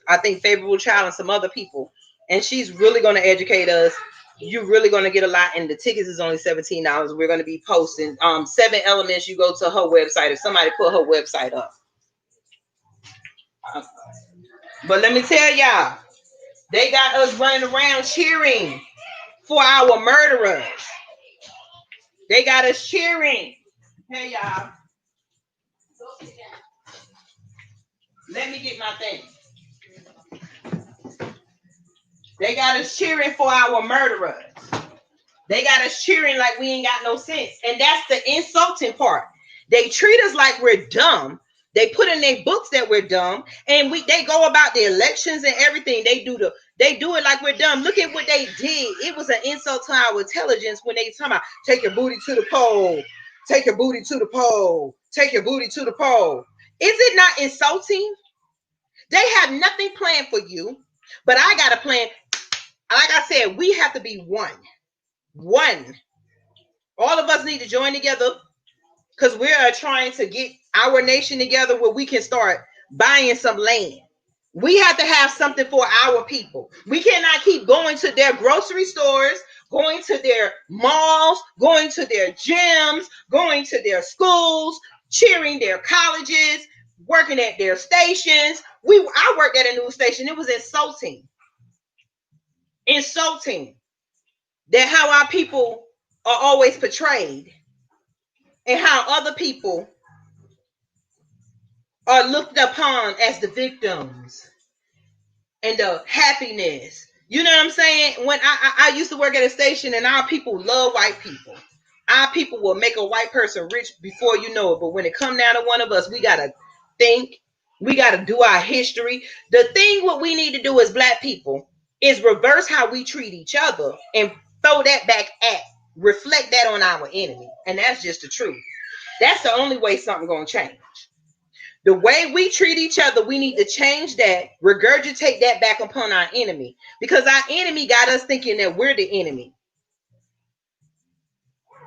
I think Favorable Child and some other people, and she's really going to educate us. You're really going to get a lot, and the tickets is only $17. We're going to be posting 7 Elements. You go to her website, if somebody put her website up. But let me tell y'all, they got us running around cheering for our murderers. They got us cheering. Hey, y'all. Let me get my thing. They got us cheering for our murderers. They got us cheering like we ain't got no sense. And that's the insulting part. They treat us like we're dumb. They put in their books that we're dumb, and they go about the elections and everything. They do it like we're dumb. Look at what they did. It was an insult to our intelligence when they talking about take your booty to the poll, take your booty to the poll, take your booty to the poll. Is it not insulting? They have nothing planned for you, but I got a plan. Like I said, we have to be one. One. All of us need to join together, because we are trying to get our nation together where we can start buying some land. We have to have something for our people. We cannot keep going to their grocery stores, going to their malls, going to their gyms, going to their schools, cheering their colleges, working at their stations. I worked at a news station. It was insulting. Insulting that how our people are always portrayed, and how other people are looked upon as the victims and the happiness. You know what I'm saying? When I used to work at a station, and our people love white people. Our people will make a white person rich before you know it. But when it comes down to one of us, we got to think. We got to do our history. The thing what we need to do as black people is reverse how we treat each other and throw that back reflect that on our enemy. And that's just the truth. That's the only way something's going to change. The way we treat each other, we need to change that, regurgitate that back upon our enemy, because our enemy got us thinking that we're the enemy,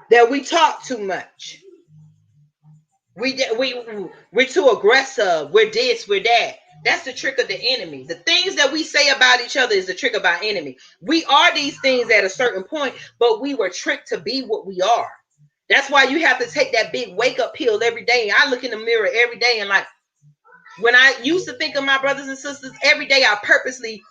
that we talk too much. We're too aggressive. We're this, we're that. That's the trick of the enemy. The things that we say about each other is the trick of our enemy. We are these things at a certain point, but we were tricked to be what we are. That's why you have to take that big wake up pill every day. I look in the mirror every day and like, When I used to think of my brothers and sisters every day, I purposely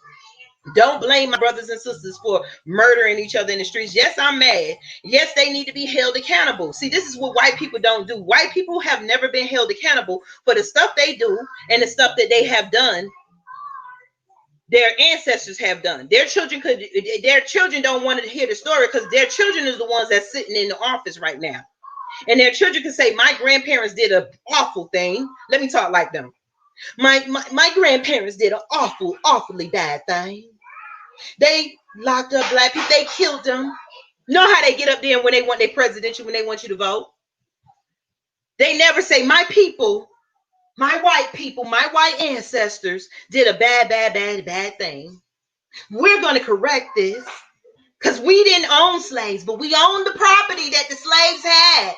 don't blame my brothers and sisters for murdering each other in the streets. Yes, I'm mad. Yes, they need to be held accountable. See, this is what white people don't do. White people have never been held accountable for the stuff they do and the stuff that they have done. Their ancestors have done. Their children don't want to hear the story because their children is the ones that's sitting in the office right now. And their children can say, my grandparents did an awful thing. Let me talk like them. My grandparents did an awfully bad thing. They locked up black people. They killed them. Know how they get up there when they want their presidential, when they want you to vote? They never say, my people, my white people, my white ancestors did a bad thing. We're going to correct this because we didn't own slaves, but we owned the property that the slaves had.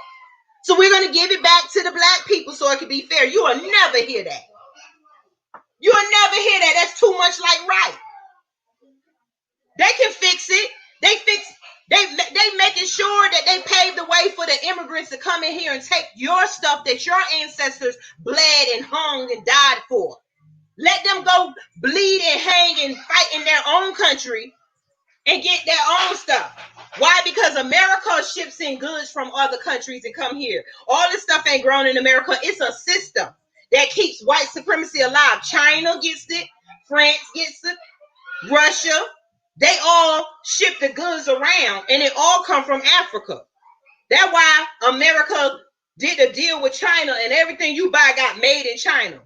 So we're going to give it back to the black people so it can be fair. You will never hear that. You will never hear that. That's too much like right. They can fix it. They making sure that they pave the way for the immigrants to come in here and take your stuff that your ancestors bled and hung and died for. Let them go bleed and hang and fight in their own country and get their own stuff. Why? Because America ships in goods from other countries and come here. All this stuff ain't grown in America. It's a system that keeps white supremacy alive. China gets it. France gets it. Russia. They all ship the goods around and it all come from Africa. That's why America did a deal with China and everything you buy got made in China.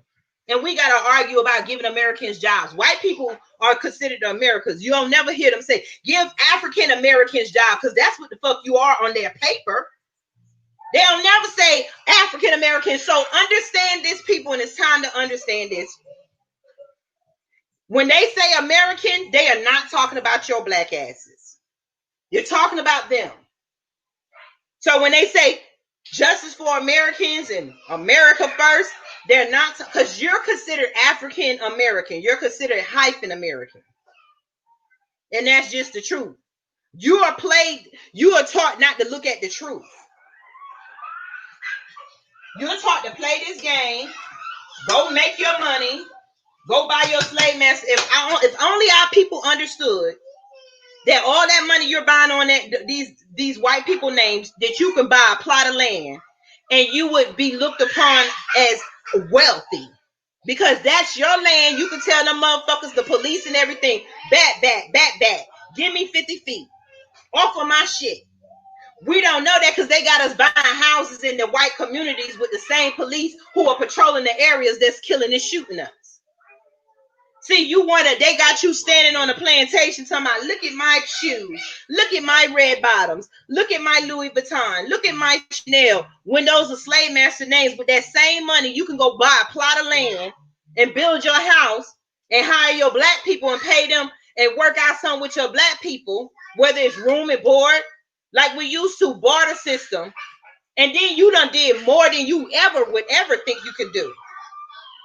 And we got to argue about giving Americans jobs. White people are considered Americans. You don't never hear them say, give African Americans jobs, because that's what the fuck you are on their paper. They'll never say African Americans. So understand this, people, and it's time to understand this. When they say American, they are not talking about your black asses. You're talking about them. So when they say justice for Americans and America first, they're not, because you're considered African American. You're considered hyphen American. And that's just the truth. You are taught not to look at the truth. You're taught to play this game, go make your money, go buy your slave master. If only our people understood that all that money you're buying on that these white people names, that you can buy a plot of land and you would be looked upon as wealthy because that's your land. You can tell them motherfuckers, the police and everything, back. Give me 50 feet off of my shit. We don't know that because they got us buying houses in the white communities with the same police who are patrolling the areas that's killing and shooting us. See, they got you standing on a plantation talking about, look at my shoes, look at my red bottoms, look at my Louis Vuitton, look at my Chanel, when those are slave master names. With that same money, you can go buy a plot of land and build your house and hire your black people and pay them and work out something with your black people, whether it's room and board, like we used to, barter system. And then you done did more than you would ever think you could do.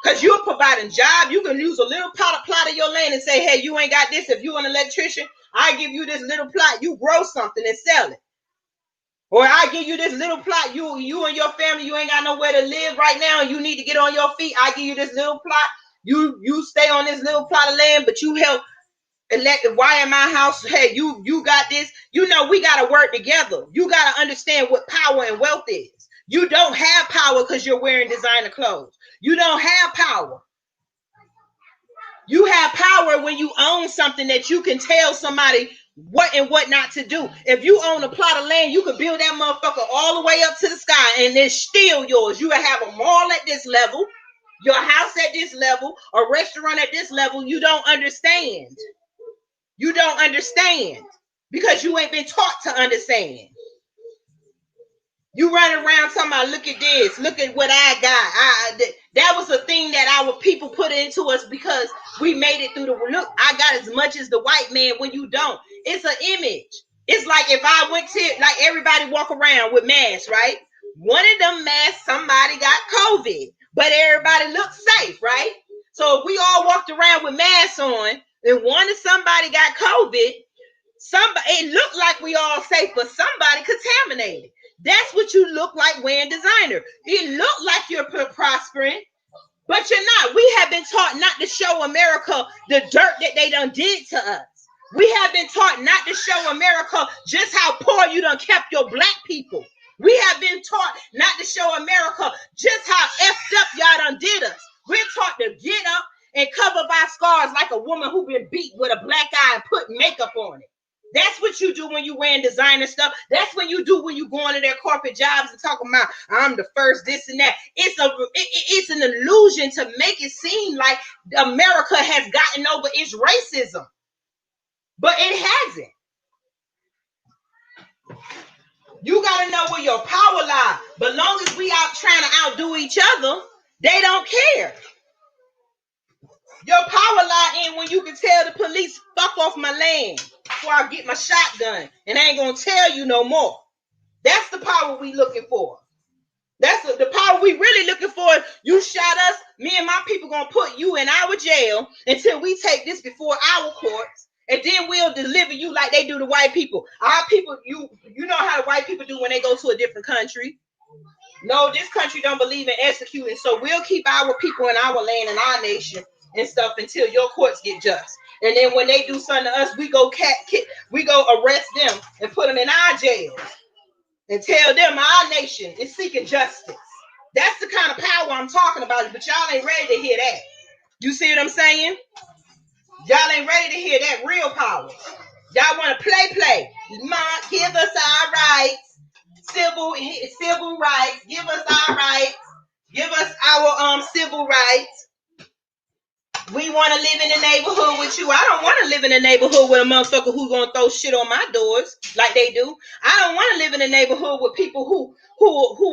Because you're providing job. You can use a little plot of your land and say, hey, you ain't got this. If you're an electrician, I give you this little plot. You grow something and sell it. Or I give you this little plot. You and your family, you ain't got nowhere to live right now. You need to get on your feet. I give you this little plot. You stay on this little plot of land, but you help wire my house. Hey, you got this. We got to work together. You got to understand what power and wealth is. You don't have power because you're wearing designer clothes. You don't have power. You have power when you own something that you can tell somebody what and what not to do. If you own a plot of land, you can build that motherfucker all the way up to the sky and it's still yours. You will have a mall at this level, your house at this level, a restaurant at this level. You don't understand. You don't understand because you ain't been taught to understand. You run around talking about, look at this, look at what I got. That was a thing that our people put into us because we made it through look, I got as much as the white man when you don't. It's an image. It's like if I went to, like everybody walk around with masks, right? One of them masks, somebody got COVID, but everybody looks safe, right? So if we all walked around with masks on and somebody got COVID, it looked like we all safe, but somebody contaminated. That's what you look like wearing designer. It looked like you're prospering, But you're not. We have been taught not to show America the dirt that they done did to us. We have been taught not to show America just how poor you done kept your black people. We have been taught not to show America just how effed up y'all done did us. We're taught to get up and cover our scars like a woman who been beat with a black eye and put makeup on it. That's what you do when you wearing designer stuff. That's what you do when you go into their corporate jobs and talking about I'm the first, this and that. It's an illusion to make it seem like America has gotten over its racism, but it hasn't. You gotta know where your power lies. But long as we out trying to outdo each other, they don't care. Your power lie in when you can tell the police, fuck off my land before I get my shotgun, and I ain't gonna tell you no more. That's the power we looking for. That's the power we really looking for. You shot us, me and my people gonna put you in our jail until we take this before our courts, and then we'll deliver you like they do to white people. Our people, you know how the white people do when they go to a different country. No, this country don't believe in executing, so we'll keep our people in our land and our nation and stuff until your courts get just. And then when they do something to us, we go arrest them and put them in our jails and tell them our nation is seeking justice. That's the kind of power I'm talking about, but y'all ain't ready to hear that. You see what I'm saying? Y'all ain't ready to hear that real power. Y'all want to play. Give us our rights. Civil rights. Give us our rights. Give us our civil rights. We want to live in the neighborhood with you. I don't want to live in a neighborhood with a motherfucker who's gonna throw shit on my doors like they do. I don't want to live in a neighborhood with people who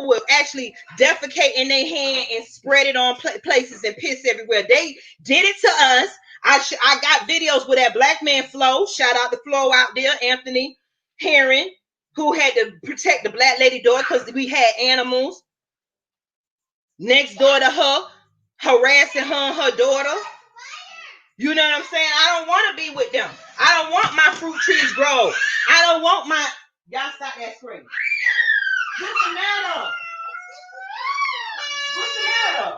will actually defecate in their hand and spread it on places and piss everywhere. They did it to us. I got videos with that black man Flo. Shout out to Flo out there, Anthony Herring, who had to protect the black lady door because we had animals next door to her harassing her and her daughter. You know what I'm saying? I don't want to be with them. I don't want my fruit trees grow. I don't want my... Y'all stop that screaming. What's the matter? What's the matter?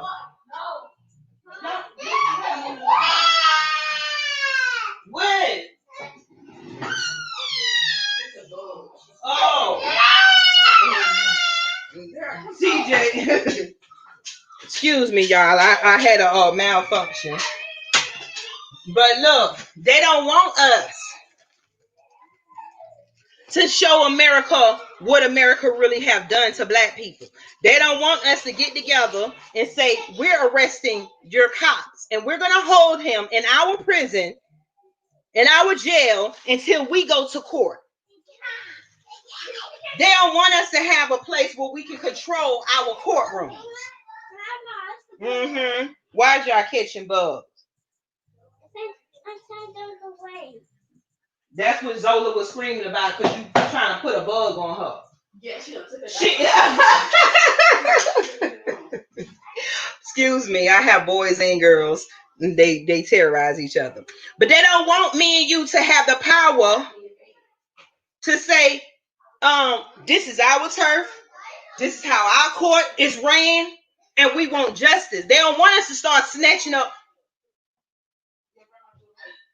What? Oh. TJ. Excuse me, y'all. I had a malfunction. But look, they don't want us to show America what America really have done to black people. They don't want us to get together and say, we're arresting your cops and we're going to hold him in our prison, in our jail until we go to court. They don't want us to have a place where we can control our courtrooms. Why is y'all catching bugs? That's what Zola was screaming about because you trying to put a bug on her. Yeah, she took it. Excuse me, I have boys and girls. And they terrorize each other. But they don't want me and you to have the power to say, this is our turf. This is how our court is ran. And we want justice. They don't want us to start snatching up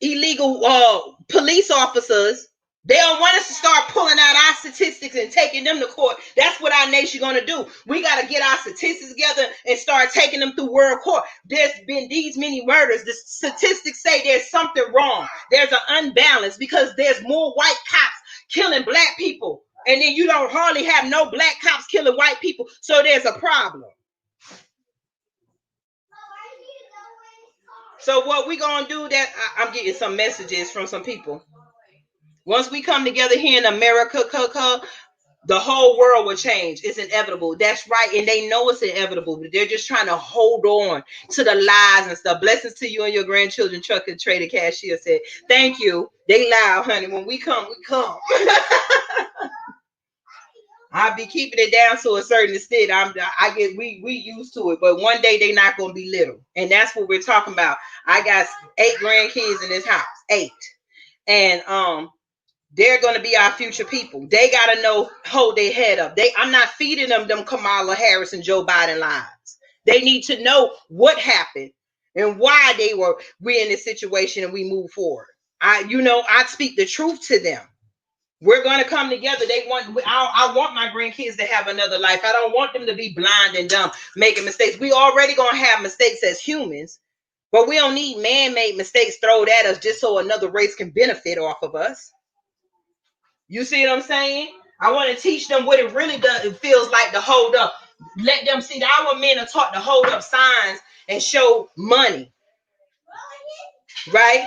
illegal police officers. They don't want us to start pulling out our statistics and taking them to court. That's what our nation gonna do. We gotta get our statistics together and start taking them through world court. There's been these many murders. The statistics say there's something wrong. There's an unbalance because there's more white cops killing black people, and then you don't hardly have no black cops killing white people. So there's a problem. So what we gonna do? That I'm getting some messages from some people. Once we come together here in America, the whole world will change. It's inevitable. That's right. And they know it's inevitable, but they're just trying to hold on to the lies and stuff. Blessings to you and your grandchildren. Truck and Trader Cashier said, thank you. They loud, honey. When we come, we come. I'll be keeping it down to a certain extent. We used to it, but one day they're not gonna be little. And that's what we're talking about. I got 8 grandkids in this house. 8. And they're going to be our future people. They got to know, hold their head up. I'm not feeding them Kamala Harris and Joe Biden lives. They need to know what happened and why we're in this situation, and we move forward. I speak the truth to them. We're going to come together. I want my grandkids to have another life. I don't want them to be blind and dumb, making mistakes. We already going to have mistakes as humans, but we don't need man-made mistakes thrown at us just so another race can benefit off of us. You see what I'm saying? I want to teach them what it really does. It feels like to hold up. Let them see that our men are taught to hold up signs and show money. Right?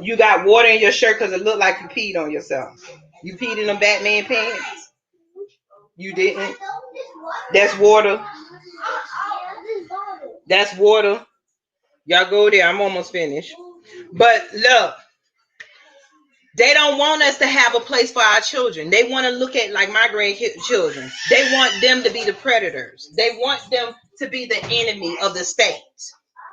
You got water in your shirt because it looked like you peed on yourself. You peed in them Batman pants? You didn't? That's water. That's water. Y'all go there. I'm almost finished. But look, they don't want us to have a place for our children. They want to look at like my grandchildren. They want them to be the predators. They want them to be the enemy of the state,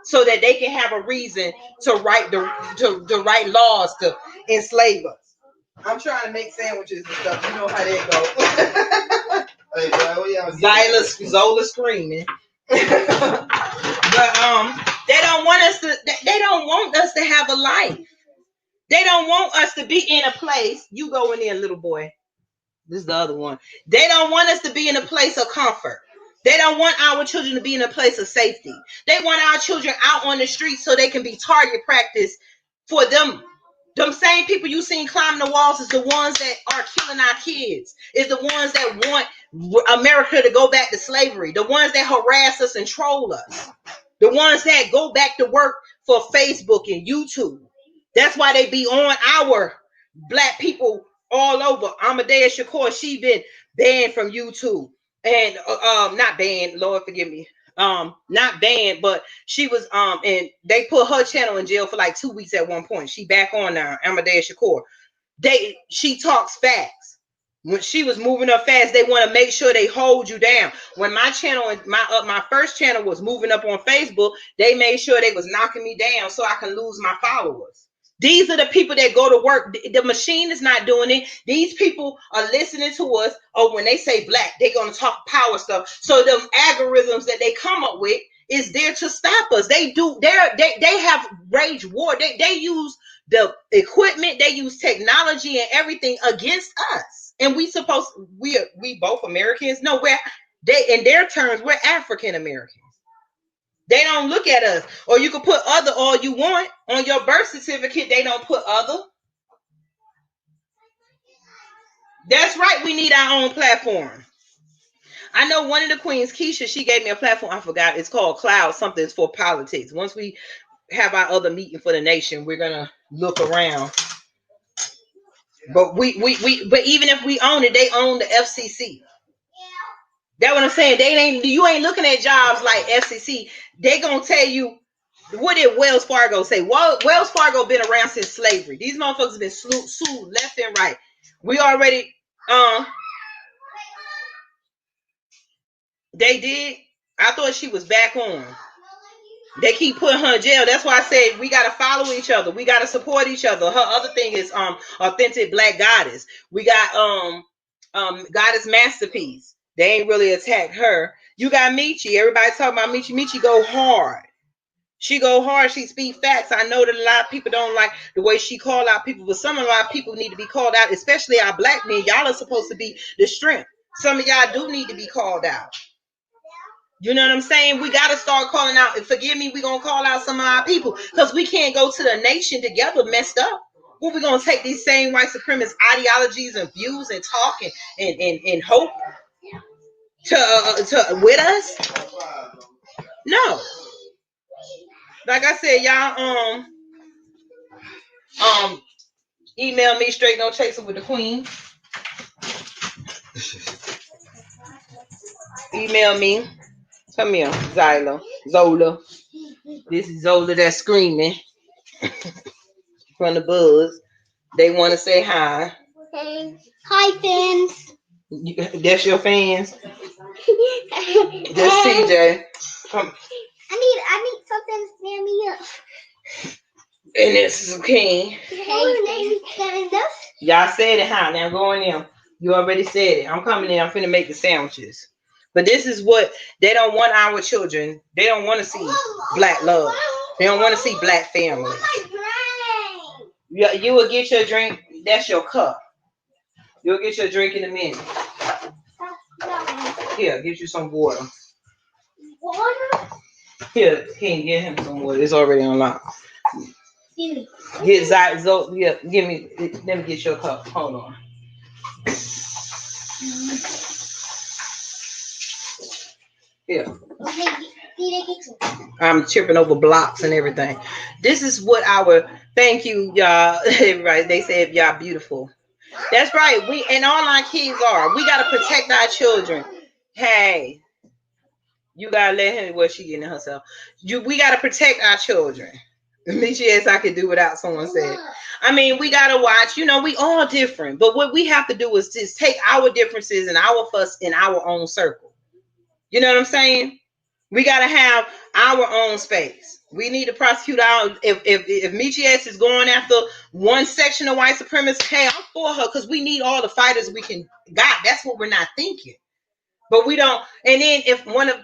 so that they can have a reason to write to write laws to enslave us. I'm trying to make sandwiches and stuff. You know how that goes. Zola screaming. But they don't want us to. They don't want us to have a life. They don't want us to be in a place. You go in there, little boy. This is the other one. They don't want us to be in a place of comfort. They don't want our children to be in a place of safety. They want our children out on the streets so they can be target practice for them. Them same people you seen climbing the walls is the ones that are killing our kids. Is the ones that want America to go back to slavery. The ones that harass us and troll us. The ones that go back to work for Facebook and YouTube. That's why they be on our black people all over. Amadeus Shakur, she been banned from YouTube. And not banned, Lord forgive me. Not banned, but she was and they put her channel in jail for like 2 weeks at one point. She back on now, Amadeus Shakur. She talks facts. When she was moving up fast, they want to make sure they hold you down. When my channel and my first channel was moving up on Facebook, they made sure they was knocking me down so I can lose my followers. These are the people that go to work. The machine is not doing it. These people are listening to us. Oh, when they say black, they're going to talk power stuff. So the algorithms that they come up with is there to stop us. They have waged war. They use the equipment. They use technology and everything against us. And we both Americans. No, in their terms, we're African Americans. They don't look at us. Or you can put other all you want on your birth certificate. They don't put other. That's right. We need our own platform. I know one of the queens, Keisha, she gave me a platform. I forgot. It's called Cloud. Something's for politics. Once we have our other meeting for the nation, we're gonna look around. But but even if we own it, they own the FCC. That's what I'm saying. You ain't looking at jobs like FCC. They gonna tell you, what did Wells Fargo say? Wells Fargo been around since slavery. These motherfuckers have been sued left and right. We already they did. I thought she was back on. They keep putting her in jail. That's why I said we gotta follow each other. We gotta support each other. Her other thing is authentic black goddess. We got goddess masterpiece. They ain't really attacked her. You got Michi. Everybody talking about Michi. Michi go hard. She go hard. She speak facts. I know that a lot of people don't like the way she call out people, but a lot of people need to be called out, especially our black men. Y'all are supposed to be the strength. Some of y'all do need to be called out. You know what I'm saying? We got to start calling out. And forgive me, we're going to call out some of our people because we can't go to the nation together messed up. What, we going to take these same white supremacist ideologies and views and talk and hope to with us? No. Like I said, y'all email me straight no chaser with the queen. Email me. Come here, Zola. This is Zola that's screaming from the buzz. They want to say hi. Okay. Hi, fans. That's your fans. That's CJ. Come. I need something to stand me up. And this is King. Hey, fans. Y'all said it, huh? Now go in there. You already said it. I'm coming in. I'm finna make the sandwiches. But this is what they don't want our children. They don't want to see black love. They don't want to see black family. You will get your drink. That's your cup. You'll get your drink in a minute. Here, get you some water. Water? Here, King, get him some water. It's already unlocked. Get Zo. Yeah, give me. Let me get your cup. Hold on. Here. I'm tripping over blocks and everything. This is what our thank you, y'all. Right? They said y'all beautiful. That's right. We and all our kids are. We gotta protect our children. Hey, you gotta let him. What she getting herself? We gotta protect our children. Me, yes, I could do without someone said. I mean, we gotta watch. You know, we all different, but what we have to do is just take our differences and our fuss in our own circle. You know what I'm saying? We gotta have our own space. We need to prosecute our. If Michi is going after one section of white supremacists, hey, I'm for her because we need all the fighters we can got. That's what we're not thinking. But we don't. And then if one of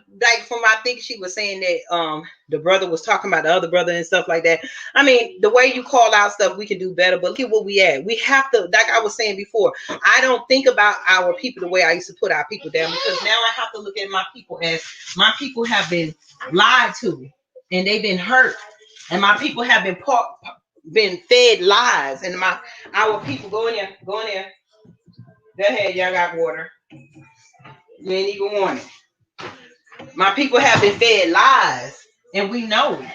from I think she was saying that the brother was talking about the other brother and stuff like that. I mean, the way you call out stuff, we can do better. But look at what we at. We have to, like I was saying before, I don't think about our people the way I used to put our people down, because now I have to look at my people as my people have been lied to and they've been hurt, and my people have been fed lies, and our people go in there. Go ahead, y'all got water. You ain't even want it. My people have been fed lies, and we know it.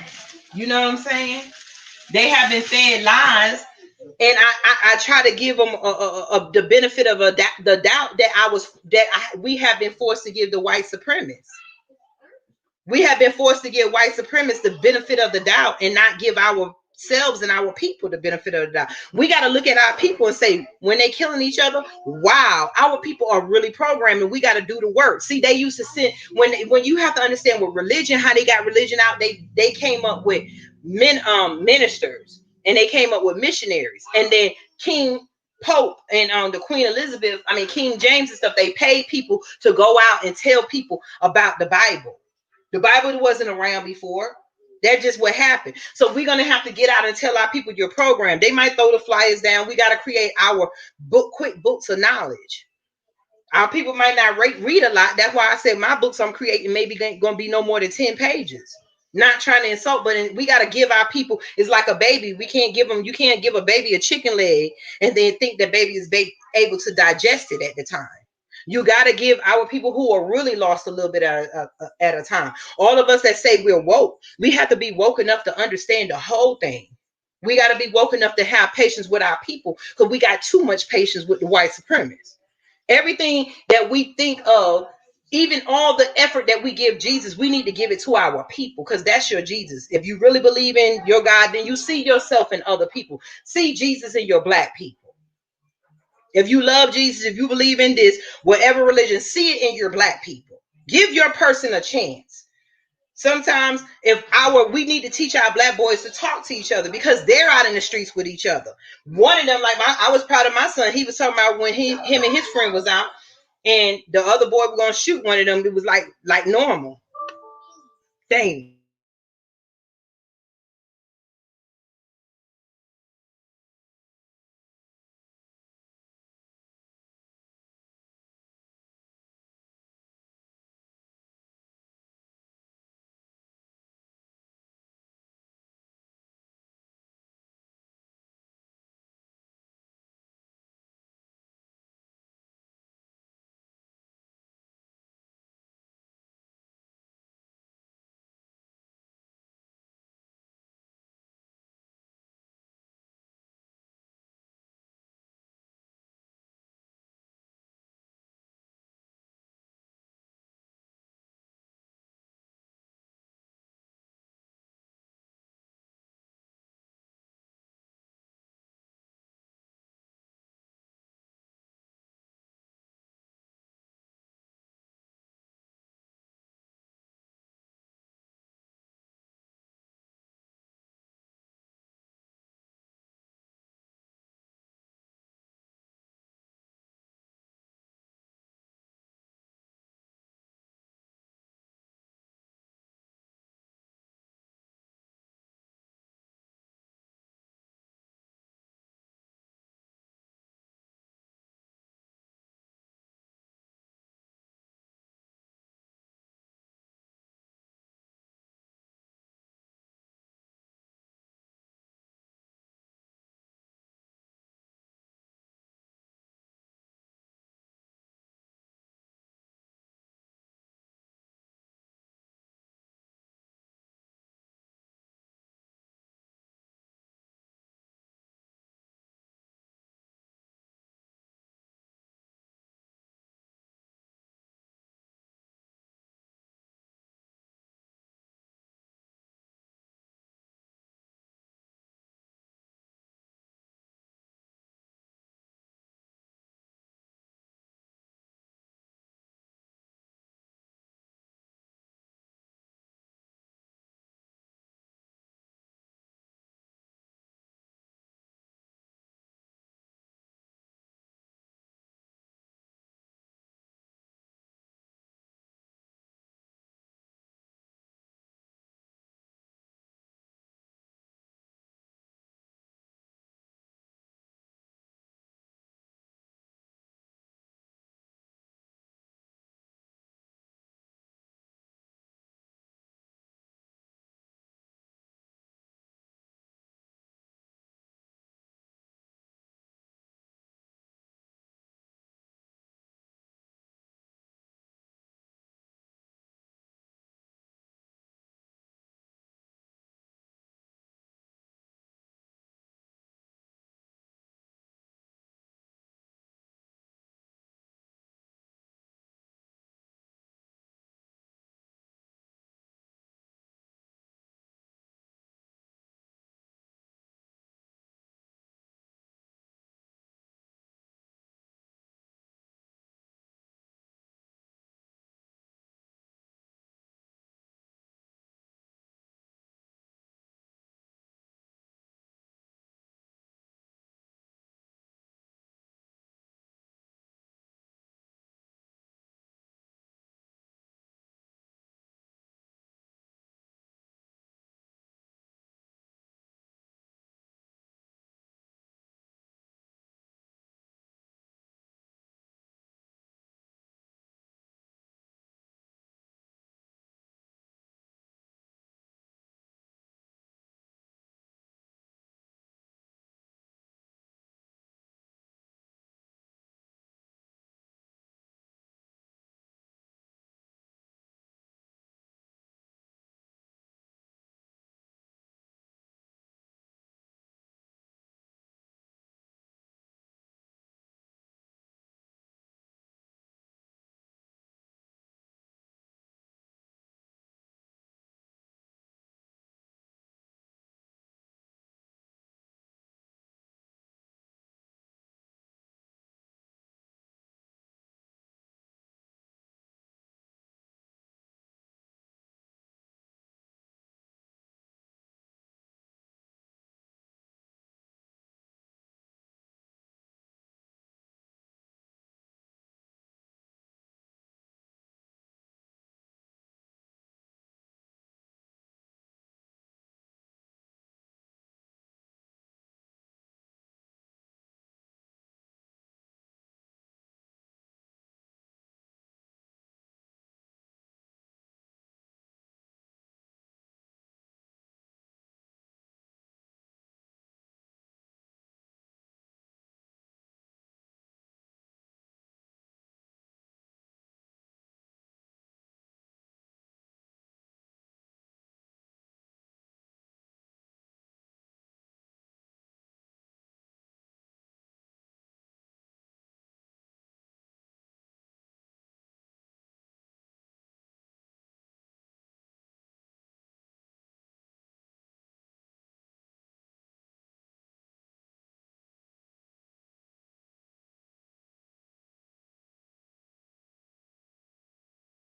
You know what I'm saying? They have been fed lies, and I try to give them the benefit of the doubt that we have been forced to give the white supremacists. We have been forced to give white supremacists the benefit of the doubt and not give ourselves and our people the benefit of the doubt. We got to look at our people and say, when they killing each other, wow, our people are really programmed, and we got to do the work. See, they used to send when you have to understand with religion, how they got religion out. They came up with ministers, and they came up with missionaries, and then King Pope and the Queen Elizabeth, King James and stuff. They paid people to go out and tell people about the Bible. The Bible wasn't around before. That's just what happened. So we're going to have to get out and tell our people your program. They might throw the flyers down. We got to create our quick books of knowledge. Our people might not read a lot. That's why I said my books I'm creating maybe going to be no more than 10 pages. Not trying to insult, but we got to give our people, it's like a baby. We can't give them, you can't give a baby a chicken leg and then think the baby is able to digest it at the time. You got to give our people who are really lost a little bit at a time. All of us that say we're woke, we have to be woke enough to understand the whole thing. We got to be woke enough to have patience with our people, because we got too much patience with the white supremacists. Everything that we think of, even all the effort that we give Jesus, we need to give it to our people, because that's your Jesus. If you really believe in your God, then you see yourself in other people. See Jesus in your black people. If you love Jesus, if you believe in this, whatever religion, see it in your black people. Give your person a chance. Sometimes we need to teach our black boys to talk to each other, because they're out in the streets with each other. One of them, I was proud of my son. He was talking about when him and his friend was out, and the other boy was going to shoot one of them. It was like normal. Dang.